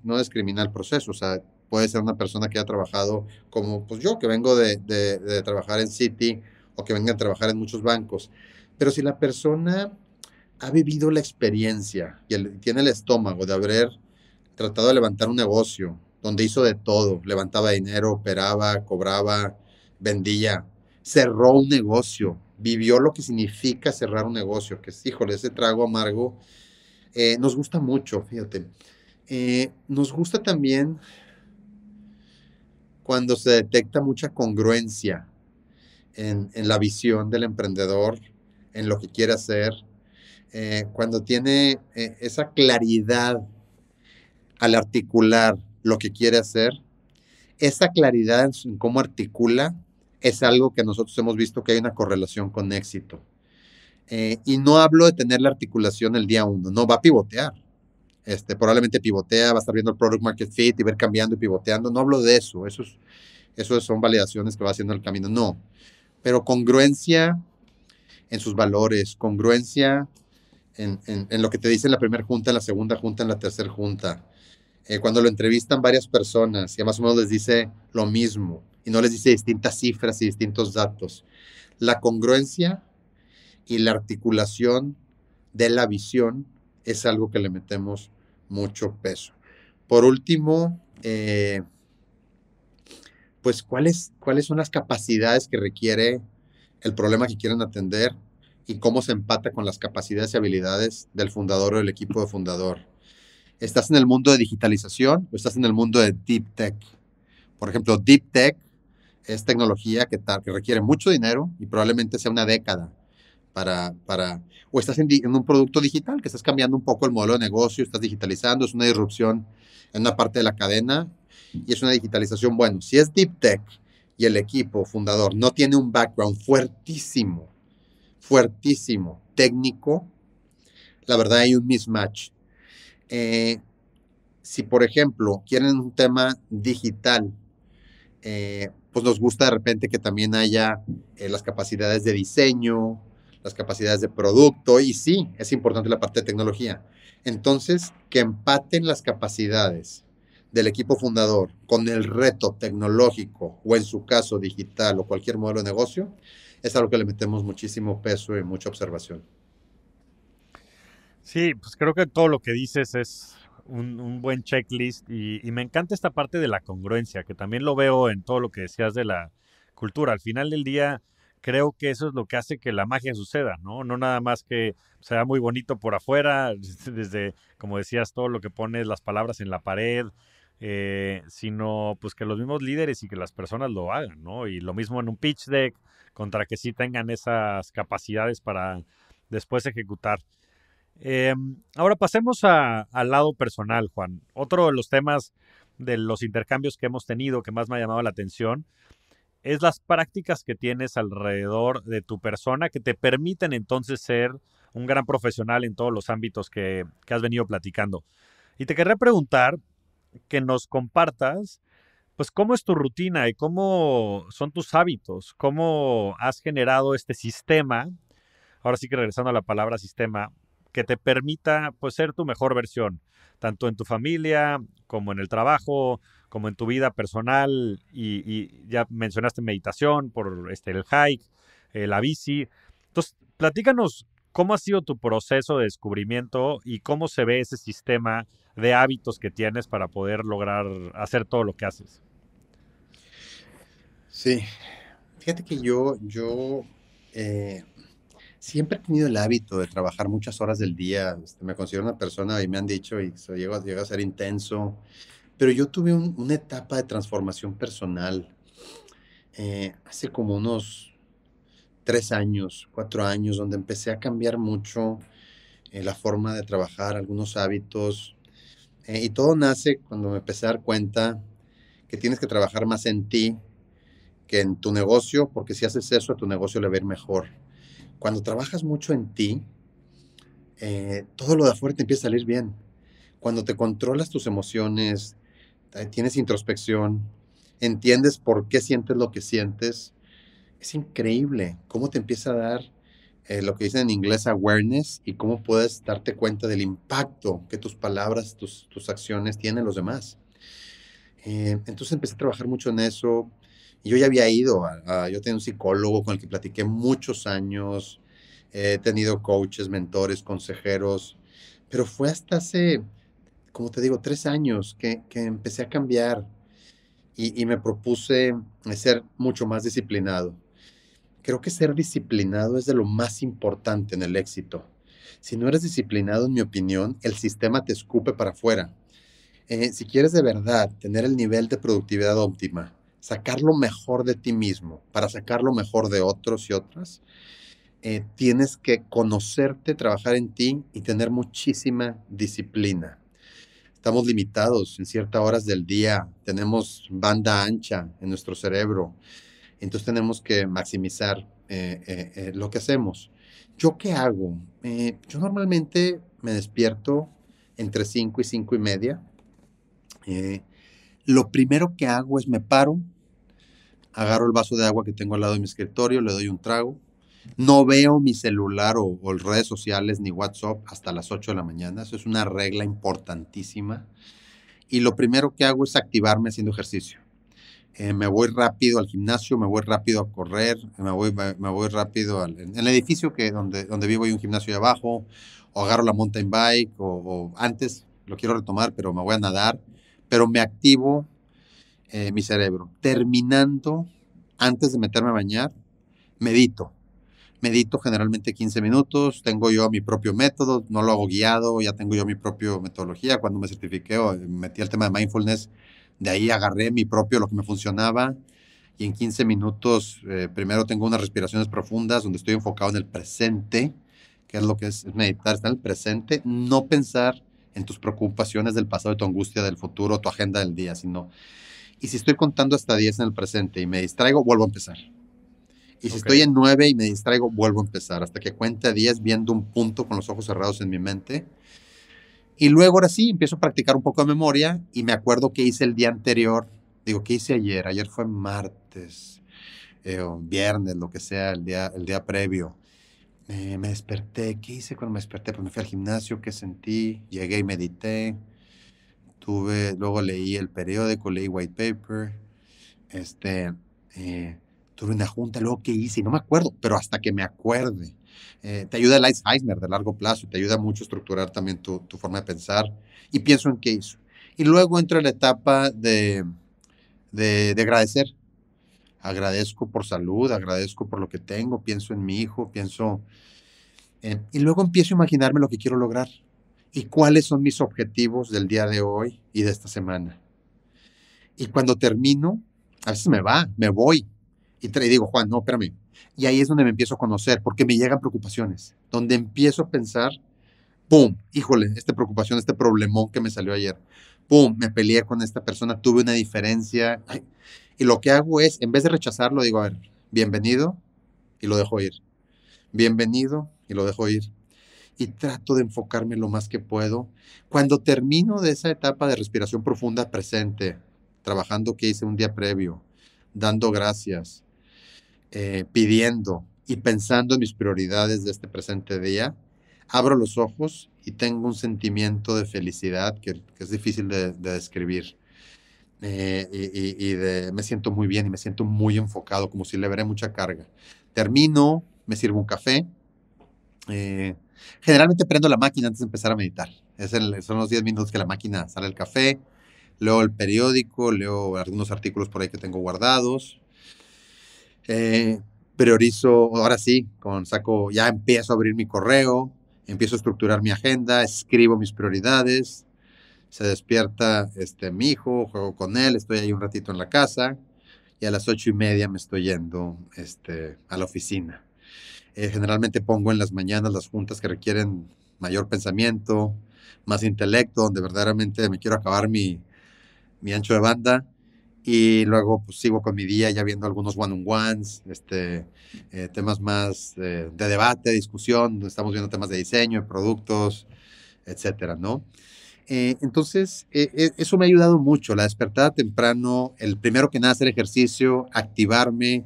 no discrimina el proceso. O sea, puede ser una persona que ha trabajado como pues yo, que vengo de trabajar en Citi o que venga a trabajar en muchos bancos. Pero si la persona ha vivido la experiencia y tiene el estómago de haber tratado de levantar un negocio donde hizo de todo, levantaba dinero, operaba, cobraba, vendía, cerró un negocio, vivió lo que significa cerrar un negocio, que es, híjole, ese trago amargo, nos gusta mucho, fíjate. Nos gusta también cuando se detecta mucha congruencia en la visión del emprendedor, en lo que quiere hacer, cuando tiene esa claridad al articular lo que quiere hacer, esa claridad en cómo articula es algo que nosotros hemos visto que hay una correlación con éxito. Y no hablo de tener la articulación el día uno, no, va a pivotear. Probablemente pivotea, va a estar viendo el product market fit y ver cambiando y pivoteando. No hablo de eso, eso son validaciones que va haciendo el camino, no. Pero congruencia en sus valores, congruencia en lo que te dice en la primera junta, en la segunda junta, en la tercera junta. Cuando lo entrevistan varias personas, ya más o menos les dice lo mismo y no les dice distintas cifras y distintos datos. La congruencia y la articulación de la visión es algo que le metemos mucho peso. Por último, pues cuáles son las capacidades que requiere el problema que quieren atender y cómo se empata con las capacidades y habilidades del fundador o del equipo de fundador. ¿Estás en el mundo de digitalización o estás en el mundo de deep tech? Por ejemplo, deep tech es tecnología que requiere mucho dinero y probablemente sea una década o estás en un producto digital, que estás cambiando un poco el modelo de negocio, estás digitalizando, es una disrupción en una parte de la cadena y es una digitalización. Bueno, si es deep tech y el equipo fundador no tiene un background fuertísimo, fuertísimo, técnico, la verdad hay un mismatch. Si, por ejemplo, quieren un tema digital, pues nos gusta de repente que también haya las capacidades de diseño, las capacidades de producto, y sí, es importante la parte de tecnología. Entonces, que empaten las capacidades del equipo fundador con el reto tecnológico, o en su caso digital, o cualquier modelo de negocio, es algo que le metemos muchísimo peso y mucha observación. Sí, pues creo que todo lo que dices es un buen checklist y me encanta esta parte de la congruencia, que también lo veo en todo lo que decías de la cultura. Al final del día, creo que eso es lo que hace que la magia suceda, ¿no? No nada más que sea muy bonito por afuera, desde, como decías, todo lo que pones, las palabras en la pared, sino pues que los mismos líderes y que las personas lo hagan, ¿no? Y lo mismo en un pitch deck, contra que sí tengan esas capacidades para después ejecutar. Ahora pasemos al lado personal, Juan. Otro de los temas de los intercambios que hemos tenido que más me ha llamado la atención es las prácticas que tienes alrededor de tu persona que te permiten entonces ser un gran profesional en todos los ámbitos que has venido platicando. Y te querría preguntar que nos compartas, pues, cómo es tu rutina y cómo son tus hábitos, cómo has generado este sistema, ahora sí que regresando a la palabra sistema, que te permita pues ser tu mejor versión, tanto en tu familia como en el trabajo, como en tu vida personal y ya mencionaste meditación por el hike, la bici. Entonces, platícanos cómo ha sido tu proceso de descubrimiento y cómo se ve ese sistema de hábitos que tienes para poder lograr hacer todo lo que haces. Sí, fíjate que yo eh, siempre he tenido el hábito de trabajar muchas horas del día. Me considero una persona, y me han dicho, y llego a ser intenso, pero yo tuve una etapa de transformación personal hace como unos 3 años, 4 años, donde empecé a cambiar mucho la forma de trabajar, algunos hábitos, y todo nace cuando me empecé a dar cuenta que tienes que trabajar más en ti que en tu negocio, porque si haces eso, a tu negocio le va a ir mejor. Cuando trabajas mucho en ti, todo lo de afuera te empieza a salir bien. Cuando te controlas tus emociones, tienes introspección, entiendes por qué sientes lo que sientes, es increíble cómo te empieza a dar lo que dicen en inglés awareness y cómo puedes darte cuenta del impacto que tus palabras, tus acciones tienen en los demás. Entonces empecé a trabajar mucho en eso. Y yo ya había ido, yo tenía un psicólogo con el que platiqué muchos años, he tenido coaches, mentores, consejeros, pero fue hasta hace, como te digo, 3 años que empecé a cambiar y me propuse ser mucho más disciplinado. Creo que ser disciplinado es de lo más importante en el éxito. Si no eres disciplinado, en mi opinión, el sistema te escupe para afuera. Si quieres de verdad tener el nivel de productividad óptima, sacar lo mejor de ti mismo para sacar lo mejor de otros y otras, tienes que conocerte, trabajar en ti y tener muchísima disciplina. Estamos limitados en ciertas horas del día, tenemos banda ancha en nuestro cerebro, entonces tenemos que maximizar lo que hacemos. ¿Yo qué hago? Yo normalmente me despierto entre 5 y 5:30. Lo primero que hago es me paro, agarro el vaso de agua que tengo al lado de mi escritorio, le doy un trago. No veo mi celular o redes sociales ni WhatsApp hasta las 8 de la mañana. Eso es una regla importantísima. Y lo primero que hago es activarme haciendo ejercicio. Me voy rápido al gimnasio, me voy rápido a correr, me voy rápido en el edificio donde vivo hay un gimnasio ahí abajo, o agarro la mountain bike, o antes lo quiero retomar, pero me voy a nadar, pero me activo mi cerebro. Terminando, antes de meterme a bañar, medito. Medito generalmente 15 minutos, tengo yo mi propio método, no lo hago guiado, ya tengo yo mi propia metodología. Cuando me certifiqué o metí el tema de mindfulness, de ahí agarré mi propio, lo que me funcionaba, y en 15 minutos primero tengo unas respiraciones profundas donde estoy enfocado en el presente, que es lo que es meditar, estar en el presente, no pensar en tus preocupaciones del pasado, tu angustia del futuro, tu agenda del día, sino, y si estoy contando hasta 10 en el presente y me distraigo, vuelvo a empezar. Y si estoy en 9 y me distraigo, vuelvo a empezar hasta que cuente a 10 viendo un punto con los ojos cerrados en mi mente. Y luego ahora sí, empiezo a practicar un poco de memoria y me acuerdo qué hice el día anterior. Digo, ¿qué hice ayer? Ayer fue martes, o viernes, lo que sea, el día previo. Me desperté. ¿Qué hice cuando me desperté? Pues me fui al gimnasio, ¿qué sentí? Llegué y medité. Luego leí el periódico, leí white paper. Tuve una junta, luego qué hice, y no me acuerdo, pero hasta que me acuerde. Te ayuda el Alzheimer de largo plazo, te ayuda mucho a estructurar también tu forma de pensar, y pienso en qué hizo. Y luego entro en la etapa de agradecer. Agradezco por salud, agradezco por lo que tengo, pienso en mi hijo, y luego empiezo a imaginarme lo que quiero lograr y cuáles son mis objetivos del día de hoy y de esta semana. Y cuando termino, a veces me voy. Y digo, Juan, no, espérame. Y ahí es donde me empiezo a conocer, porque me llegan preocupaciones. Donde empiezo a pensar, ¡pum! Híjole, esta preocupación, este problemón que me salió ayer. ¡Pum! Me peleé con esta persona, tuve una diferencia. Ay. Y lo que hago es, en vez de rechazarlo, digo, a ver, bienvenido, y lo dejo ir. Bienvenido, y lo dejo ir. Y trato de enfocarme lo más que puedo. Cuando termino de esa etapa de respiración profunda presente, trabajando que hice un día previo, dando gracias, pidiendo y pensando en mis prioridades de este presente día, abro los ojos y tengo un sentimiento de felicidad que es difícil de describir. Me siento muy bien y me siento muy enfocado, como si liberé mucha carga. Termino, me sirvo un café. Generalmente prendo la máquina antes de empezar a meditar. Son los 10 minutos que la máquina sale el café. Leo el periódico, leo algunos artículos por ahí que tengo guardados. Priorizo, ahora sí, ya empiezo a abrir mi correo, empiezo a estructurar mi agenda, escribo mis prioridades. Se despierta mi hijo, juego con él, estoy ahí un ratito en la casa y a las 8:30 me estoy yendo a la oficina. Generalmente pongo en las mañanas las juntas que requieren mayor pensamiento, más intelecto, donde verdaderamente me quiero acabar mi ancho de banda. Y luego pues sigo con mi día ya viendo algunos one-on-ones, temas más de debate, discusión, estamos viendo temas de diseño, de productos, etcétera, ¿no? Entonces, eso me ha ayudado mucho, la despertada temprano, el primero que nada hacer ejercicio, activarme,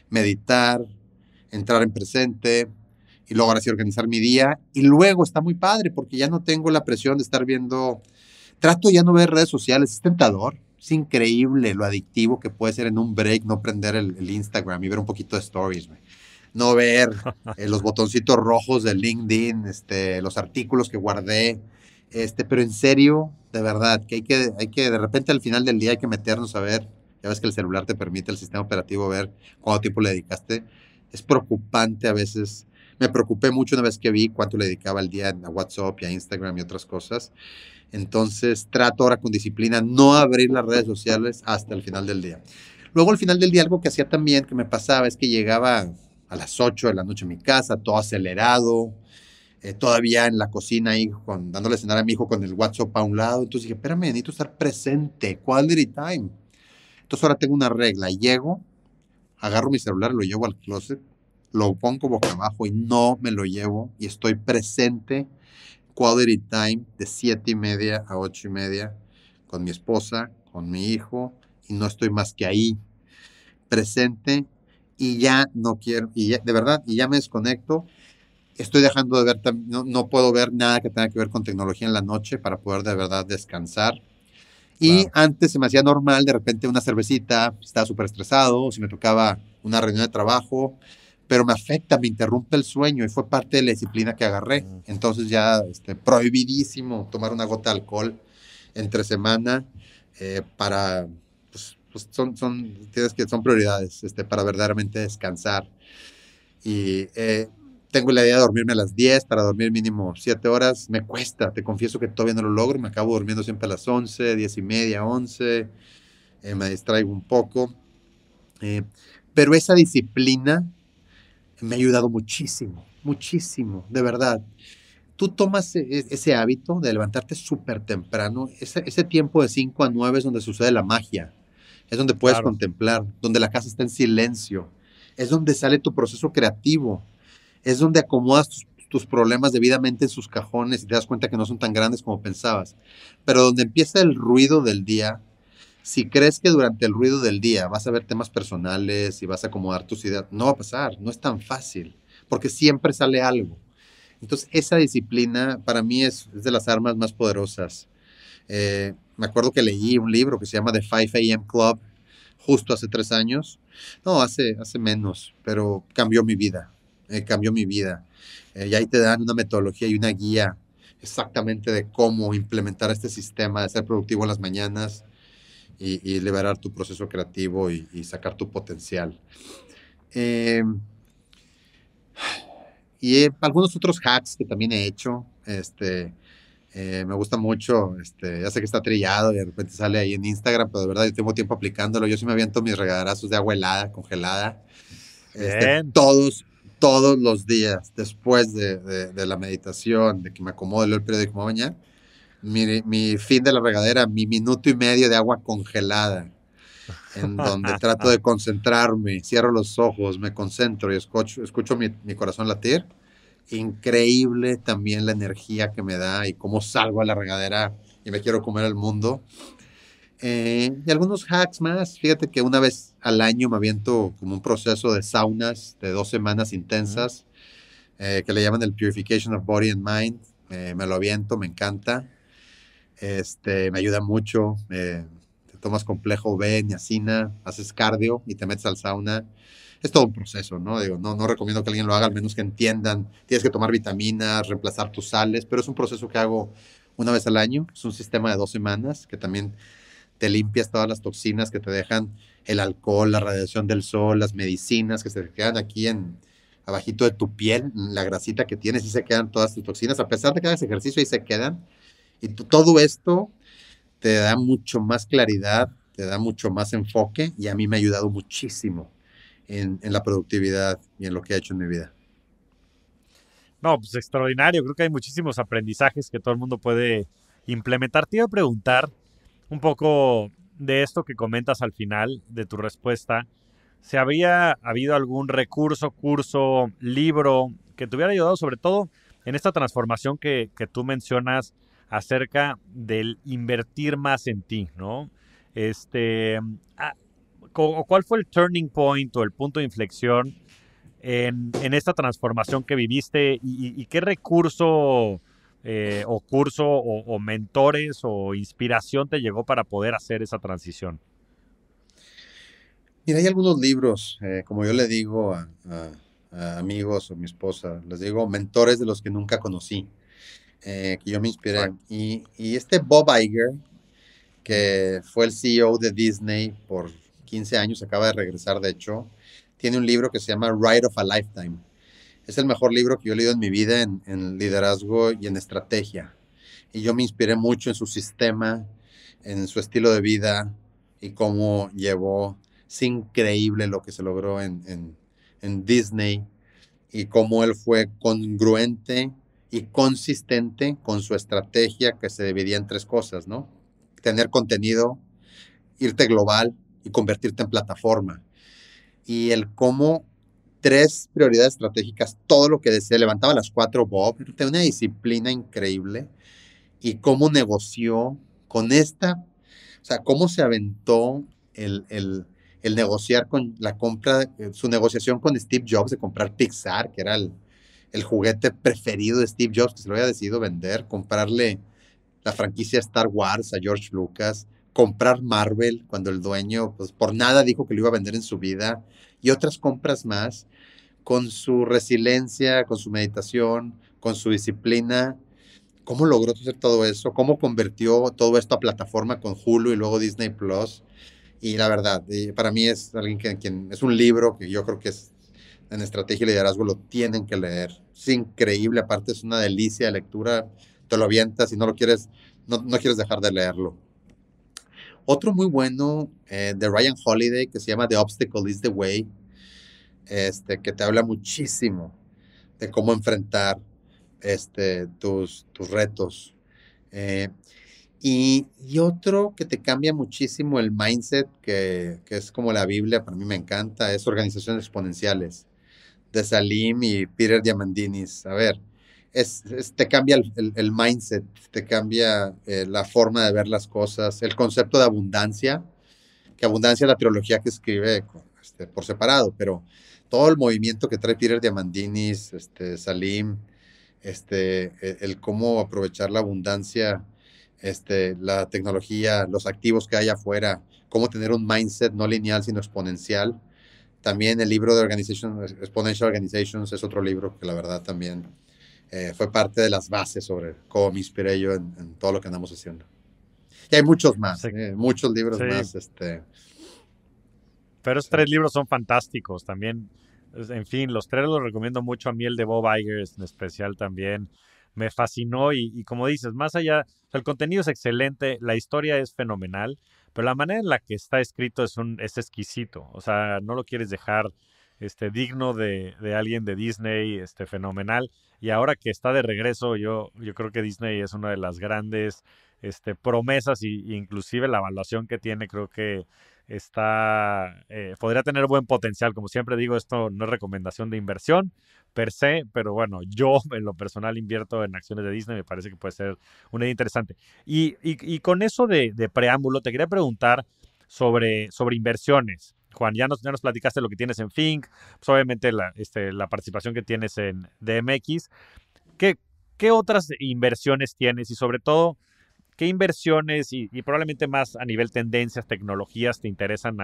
meditar, entrar en presente y luego ahora sí organizar mi día. Y luego está muy padre porque ya no tengo la presión de estar viendo, trato ya no ver redes sociales, es tentador. Es increíble lo adictivo que puede ser en un break no prender el Instagram y ver un poquito de stories, güey. No ver los botoncitos rojos de LinkedIn, los artículos que guardé, pero en serio, de verdad, que de repente al final del día hay que meternos a ver, ya ves que el celular te permite, el sistema operativo, ver cuánto tiempo le dedicaste. Es preocupante a veces. Me preocupé mucho una vez que vi cuánto le dedicaba al día a WhatsApp y a Instagram y otras cosas. Entonces trato ahora con disciplina no abrir las redes sociales hasta el final del día. Luego al final del día algo que hacía también, que me pasaba, es que llegaba a las 8 de la noche a mi casa, todo acelerado, todavía en la cocina ahí dándole cenar a mi hijo con el WhatsApp a un lado. Entonces dije, espérame, necesito estar presente, quality time. Entonces ahora tengo una regla, llego, agarro mi celular, lo llevo al closet, lo pongo boca abajo y no me lo llevo y estoy presente, quality time de 7:30 a 8:30 con mi esposa, con mi hijo y no estoy más que ahí, presente y ya no quiero, y ya, de verdad, y ya me desconecto. Estoy dejando de ver, no puedo ver nada que tenga que ver con tecnología en la noche para poder de verdad descansar. Y Claro. antes se me hacía normal de repente una cervecita, estaba súper estresado, o si me tocaba una reunión de trabajo, pero me afecta, me interrumpe el sueño y fue parte de la disciplina que agarré. Mm. Entonces ya prohibidísimo tomar una gota de alcohol entre semana para, pues son prioridades para verdaderamente descansar. Y tengo la idea de dormirme a las 10 para dormir mínimo 7 horas. Me cuesta, te confieso que todavía no lo logro. Me acabo durmiendo siempre a las 11, 10:30, 11. Me distraigo un poco. Eh, pero esa disciplina me ha ayudado muchísimo, muchísimo, de verdad. Tú tomas ese hábito de levantarte súper temprano, ese tiempo de 5 a 9 es donde sucede la magia, es donde puedes Claro. contemplar, donde la casa está en silencio, es donde sale tu proceso creativo, es donde acomodas tus problemas debidamente en sus cajones y te das cuenta que no son tan grandes como pensabas. Pero donde empieza el ruido del día, si crees que durante el ruido del día vas a ver temas personales y vas a acomodar tus ideas, no va a pasar, no es tan fácil, porque siempre sale algo. Entonces, esa disciplina para mí es de las armas más poderosas. Me acuerdo que leí un libro que se llama The 5 a.m. Club justo hace 3 años. No, hace menos, pero cambió mi vida. Cambió mi vida. Y ahí te dan una metodología y una guía exactamente de cómo implementar este sistema de ser productivo en las mañanas y liberar tu proceso creativo y sacar tu potencial. Eh, y algunos otros hacks que también he hecho. Me gusta mucho, ya sé que está trillado y de repente sale ahí en Instagram, pero de verdad yo tengo tiempo aplicándolo. Yo sí me aviento mis regaderazos de agua helada, congelada, Bien. todos los días, después de la meditación, de que me acomode el periódico, me voy a bañar. Mi fin de la regadera, mi minuto y medio de agua congelada, en donde trato de concentrarme, cierro los ojos, me concentro y escucho mi corazón latir. Increíble también la energía que me da y cómo salgo a la regadera y me quiero comer el mundo. Y algunos hacks más. Fíjate que una vez al año me aviento como un proceso de saunas de 2 semanas Ujú. intensas, que le llaman el Purification of Body and Mind. Me lo aviento, me encanta. Me ayuda mucho. Te tomas complejo B, niacina, haces cardio y te metes al sauna. Es todo un proceso, ¿no? Digo, no recomiendo que alguien lo haga, al menos que entiendan. Tienes que tomar vitaminas, reemplazar tus sales, pero es un proceso que hago una vez al año. Es un sistema de 2 semanas que también te limpias todas las toxinas que te dejan el alcohol, la radiación del sol, las medicinas que se quedan aquí abajito de tu piel, la grasita que tienes y se quedan todas tus toxinas. A pesar de que hagas ejercicio, ahí se quedan. Y todo esto te da mucho más claridad, te da mucho más enfoque y a mí me ha ayudado muchísimo en la productividad y en lo que he hecho en mi vida. No, pues extraordinario. Creo que hay muchísimos aprendizajes que todo el mundo puede implementar. Te iba a preguntar un poco, de esto que comentas al final de tu respuesta, si había habido algún recurso, curso, libro que te hubiera ayudado sobre todo en esta transformación que tú mencionas acerca del invertir más en ti, ¿no? Este, ah, ¿Cuál fue el turning point o el punto de inflexión en esta transformación que viviste y qué recurso o curso o mentores o inspiración te llegó para poder hacer esa transición? Mira, hay algunos libros, como yo le digo a amigos o mi esposa, les digo mentores de los que nunca conocí, que yo me inspiré. Exacto. Y este Bob Iger, que fue el CEO de Disney por 15 años, acaba de regresar, de hecho, tiene un libro que se llama Ride of a Lifetime. Es el mejor libro que yo he leído en mi vida en liderazgo y en estrategia. Y yo me inspiré mucho en su sistema, en su estilo de vida y cómo llevó. Es increíble lo que se logró en Disney y cómo él fue congruente y consistente con su estrategia que se dividía en tres cosas, ¿no? Tener contenido, irte global y convertirte en plataforma. Y el cómo tres prioridades estratégicas, todo lo que decía, levantaba las cuatro Bob, tenía una disciplina increíble y cómo negoció con esta, o sea, cómo se aventó el negociar con la compra, su negociación con Steve Jobs de comprar Pixar, que era el juguete preferido de Steve Jobs, que se lo había decidido vender, comprarle la franquicia Star Wars a George Lucas, comprar Marvel cuando el dueño, pues por nada dijo que lo iba a vender en su vida, y otras compras más, con su resiliencia, con su meditación, con su disciplina. ¿Cómo logró hacer todo eso? ¿Cómo convirtió todo esto a plataforma con Hulu y luego Disney Plus? Y la verdad, para mí es alguien quien es un libro que yo creo que es en estrategia y liderazgo, lo tienen que leer. Es increíble, aparte es una delicia de lectura, te lo avientas y no lo quieres, no quieres dejar de leerlo. Otro muy bueno de Ryan Holiday que se llama The Obstacle is the Way, que te habla muchísimo de cómo enfrentar tus retos. Eh, y otro que te cambia muchísimo el mindset, que es como la Biblia, para mí me encanta, es Organizaciones Exponenciales, de Salim y Peter Diamandis. A ver, te cambia el mindset, te cambia la forma de ver las cosas, el concepto de abundancia, que abundancia es la trilogía que escribe por separado, pero todo el movimiento que trae Peter Diamandis, Salim, el cómo aprovechar la abundancia, la tecnología, los activos que hay afuera, cómo tener un mindset no lineal sino exponencial. También el libro de Exponential Organizations es otro libro que la verdad también fue parte de las bases sobre cómo me inspiré yo en todo lo que andamos haciendo. Y hay muchos más, Sí, muchos libros sí, más. pero esos Sí. tres libros son fantásticos también. En fin, los tres los recomiendo mucho. A mí el de Bob Iger en especial también me fascinó y como dices, más allá, o sea, el contenido es excelente, la historia es fenomenal, pero la manera en la que está escrito es exquisito. O sea, no lo quieres dejar digno de alguien de Disney, fenomenal. Y ahora que está de regreso, yo creo que Disney es una de las grandes promesas y inclusive la evaluación que tiene, creo que podría tener buen potencial. Como siempre digo, esto no es recomendación de inversión per se, pero bueno, yo en lo personal invierto en acciones de Disney, me parece que puede ser una idea interesante. Y con eso de preámbulo, te quería preguntar sobre inversiones. Juan, ya nos platicaste lo que tienes en Fink, pues obviamente la participación que tienes en DMX. ¿Qué, ¿Qué otras inversiones tienes y sobre todo qué inversiones y probablemente más a nivel tendencias, tecnologías te interesan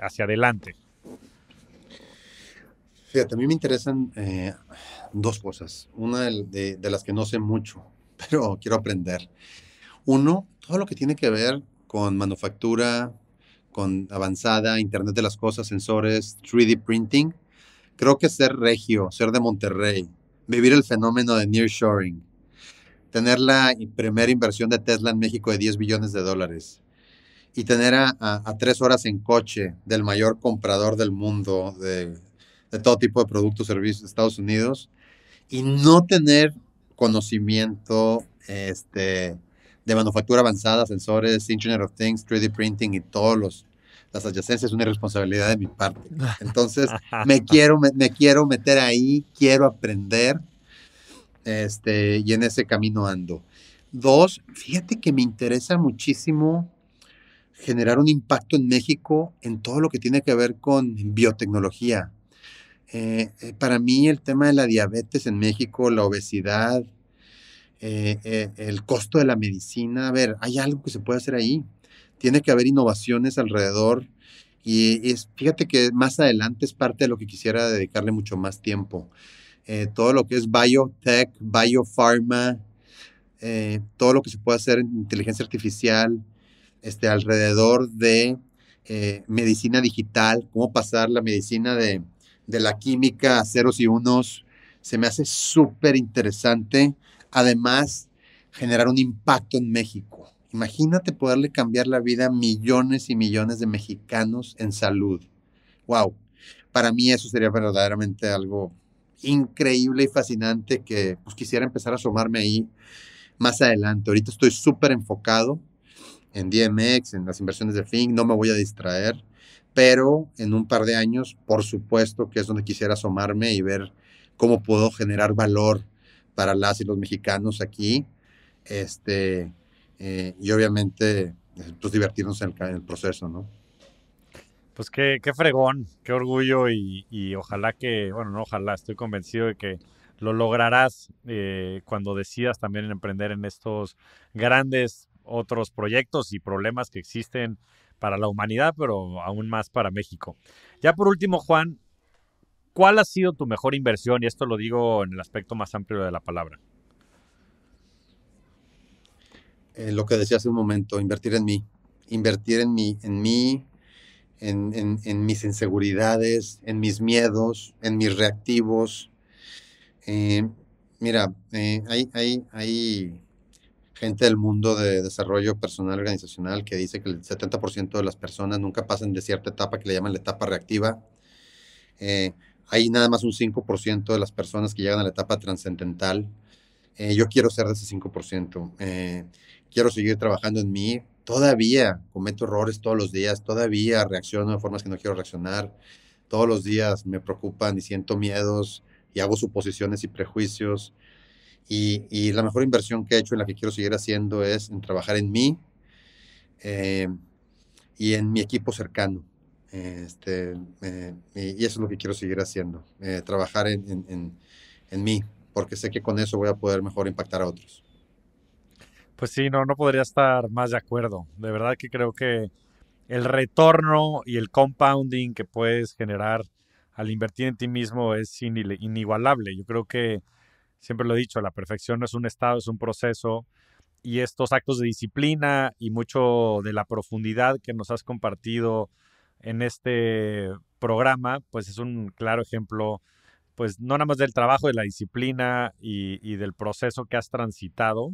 hacia adelante? Fíjate, a mí me interesan dos cosas. Una de las que no sé mucho, pero quiero aprender. Uno, todo lo que tiene que ver con manufactura, con avanzada, Internet de las cosas, sensores, 3D printing. Creo que ser regio, ser de Monterrey, vivir el fenómeno de nearshoring, tener la primera inversión de Tesla en México de $10 billones y tener a 3 horas en coche del mayor comprador del mundo de todo tipo de productos, servicios de Estados Unidos y no tener conocimiento de manufactura avanzada, sensores, Internet of Things, 3D printing y las adyacencias, es una irresponsabilidad de mi parte. Entonces, me quiero meter ahí, quiero aprender, y en ese camino ando. 2, fíjate que me interesa muchísimo generar un impacto en México en todo lo que tiene que ver con biotecnología. Para mí el tema de la diabetes en México, la obesidad, el costo de la medicina, a ver, hay algo que se puede hacer ahí. Tiene que haber innovaciones alrededor y fíjate que más adelante es parte de lo que quisiera dedicarle mucho más tiempo. Todo lo que es biotech, biopharma, todo lo que se puede hacer en inteligencia artificial, alrededor de medicina digital, cómo pasar la medicina de la química a ceros y unos, se me hace súper interesante. Además, generar un impacto en México. Imagínate poderle cambiar la vida a millones y millones de mexicanos en salud. ¡Wow! Para mí eso sería verdaderamente algo increíble y fascinante que pues, quisiera empezar a asomarme ahí más adelante. Ahorita estoy súper enfocado en DMX, en las inversiones de Fink, no me voy a distraer, pero en un par de años, por supuesto que es donde quisiera asomarme y ver cómo puedo generar valor para las y los mexicanos aquí, y obviamente pues divertirnos en el proceso, ¿no? Pues qué fregón, qué orgullo y ojalá que, bueno, no ojalá, estoy convencido de que lo lograrás cuando decidas también emprender en estos grandes otros proyectos y problemas que existen para la humanidad, pero aún más para México. Ya por último, Juan, ¿cuál ha sido tu mejor inversión? Y esto lo digo en el aspecto más amplio de la palabra. Lo que decía hace un momento, invertir en mí, en mis inseguridades, en mis miedos, en mis reactivos. Mira, hay gente del mundo de desarrollo personal organizacional que dice que el 70% de las personas nunca pasan de cierta etapa que le llaman la etapa reactiva. Hay nada más un 5% de las personas que llegan a la etapa trascendental. Yo quiero ser de ese 5%. Quiero seguir trabajando en mí. Todavía cometo errores todos los días. Todavía reacciono de formas que no quiero reaccionar. Todos los días me preocupan y siento miedos y hago suposiciones y prejuicios. Y la mejor inversión que he hecho, en la que quiero seguir haciendo, es en trabajar en mí y en mi equipo cercano. Y eso es lo que quiero seguir haciendo, trabajar en mí, porque sé que con eso voy a poder mejor impactar a otros. Pues sí, no podría estar más de acuerdo. De verdad que creo que el retorno y el compounding que puedes generar al invertir en ti mismo es inigualable. Yo creo que, siempre lo he dicho, la perfección no es un estado, es un proceso. Y estos actos de disciplina y mucho de la profundidad que nos has compartido en este programa, pues es un claro ejemplo, pues no nada más del trabajo, de la disciplina y del proceso que has transitado,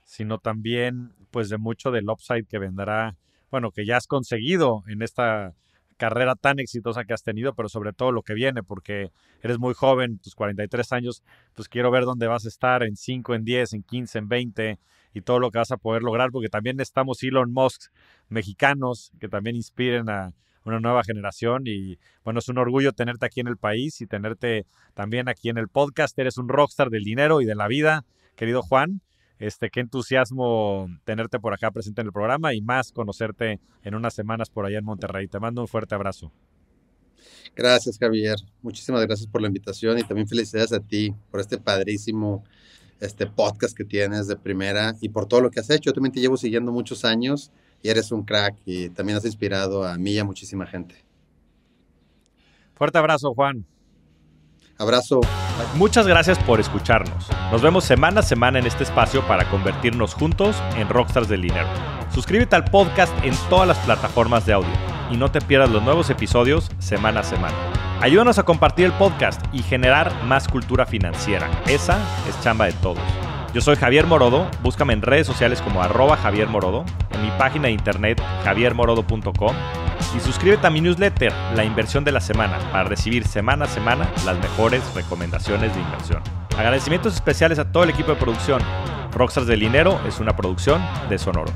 sino también pues de mucho del upside que vendrá, bueno, que ya has conseguido en esta carrera tan exitosa que has tenido, pero sobre todo lo que viene, porque eres muy joven, tus 43 años, pues quiero ver dónde vas a estar en 5, en 10, en 15, en 20 y todo lo que vas a poder lograr, porque también estamos Elon Musk mexicanos que también inspiren a una nueva generación y bueno, es un orgullo tenerte aquí en el país y tenerte también aquí en el podcast. Eres un rockstar del dinero y de la vida, querido Juan. Qué entusiasmo tenerte por acá presente en el programa y más conocerte en unas semanas por allá en Monterrey. Te mando un fuerte abrazo. Gracias, Javier. Muchísimas gracias por la invitación y también felicidades a ti por este padrísimo podcast que tienes de primera y por todo lo que has hecho. Yo también te llevo siguiendo muchos años y eres un crack y también has inspirado a mí y a muchísima gente. Fuerte abrazo, Juan. Abrazo. Muchas gracias por escucharnos. Nos vemos semana a semana en este espacio para convertirnos juntos en rockstars del dinero. Suscríbete al podcast en todas las plataformas de audio y no te pierdas los nuevos episodios semana a semana. Ayúdanos a compartir el podcast y generar más cultura financiera. Esa es chamba de todos. Yo soy Javier Morodo, búscame en redes sociales como @JavierMorodo, en mi página de internet javiermorodo.com y suscríbete a mi newsletter, La Inversión de la Semana, para recibir semana a semana las mejores recomendaciones de inversión. Agradecimientos especiales a todo el equipo de producción, Rockstars del Dinero es una producción de Sonoro.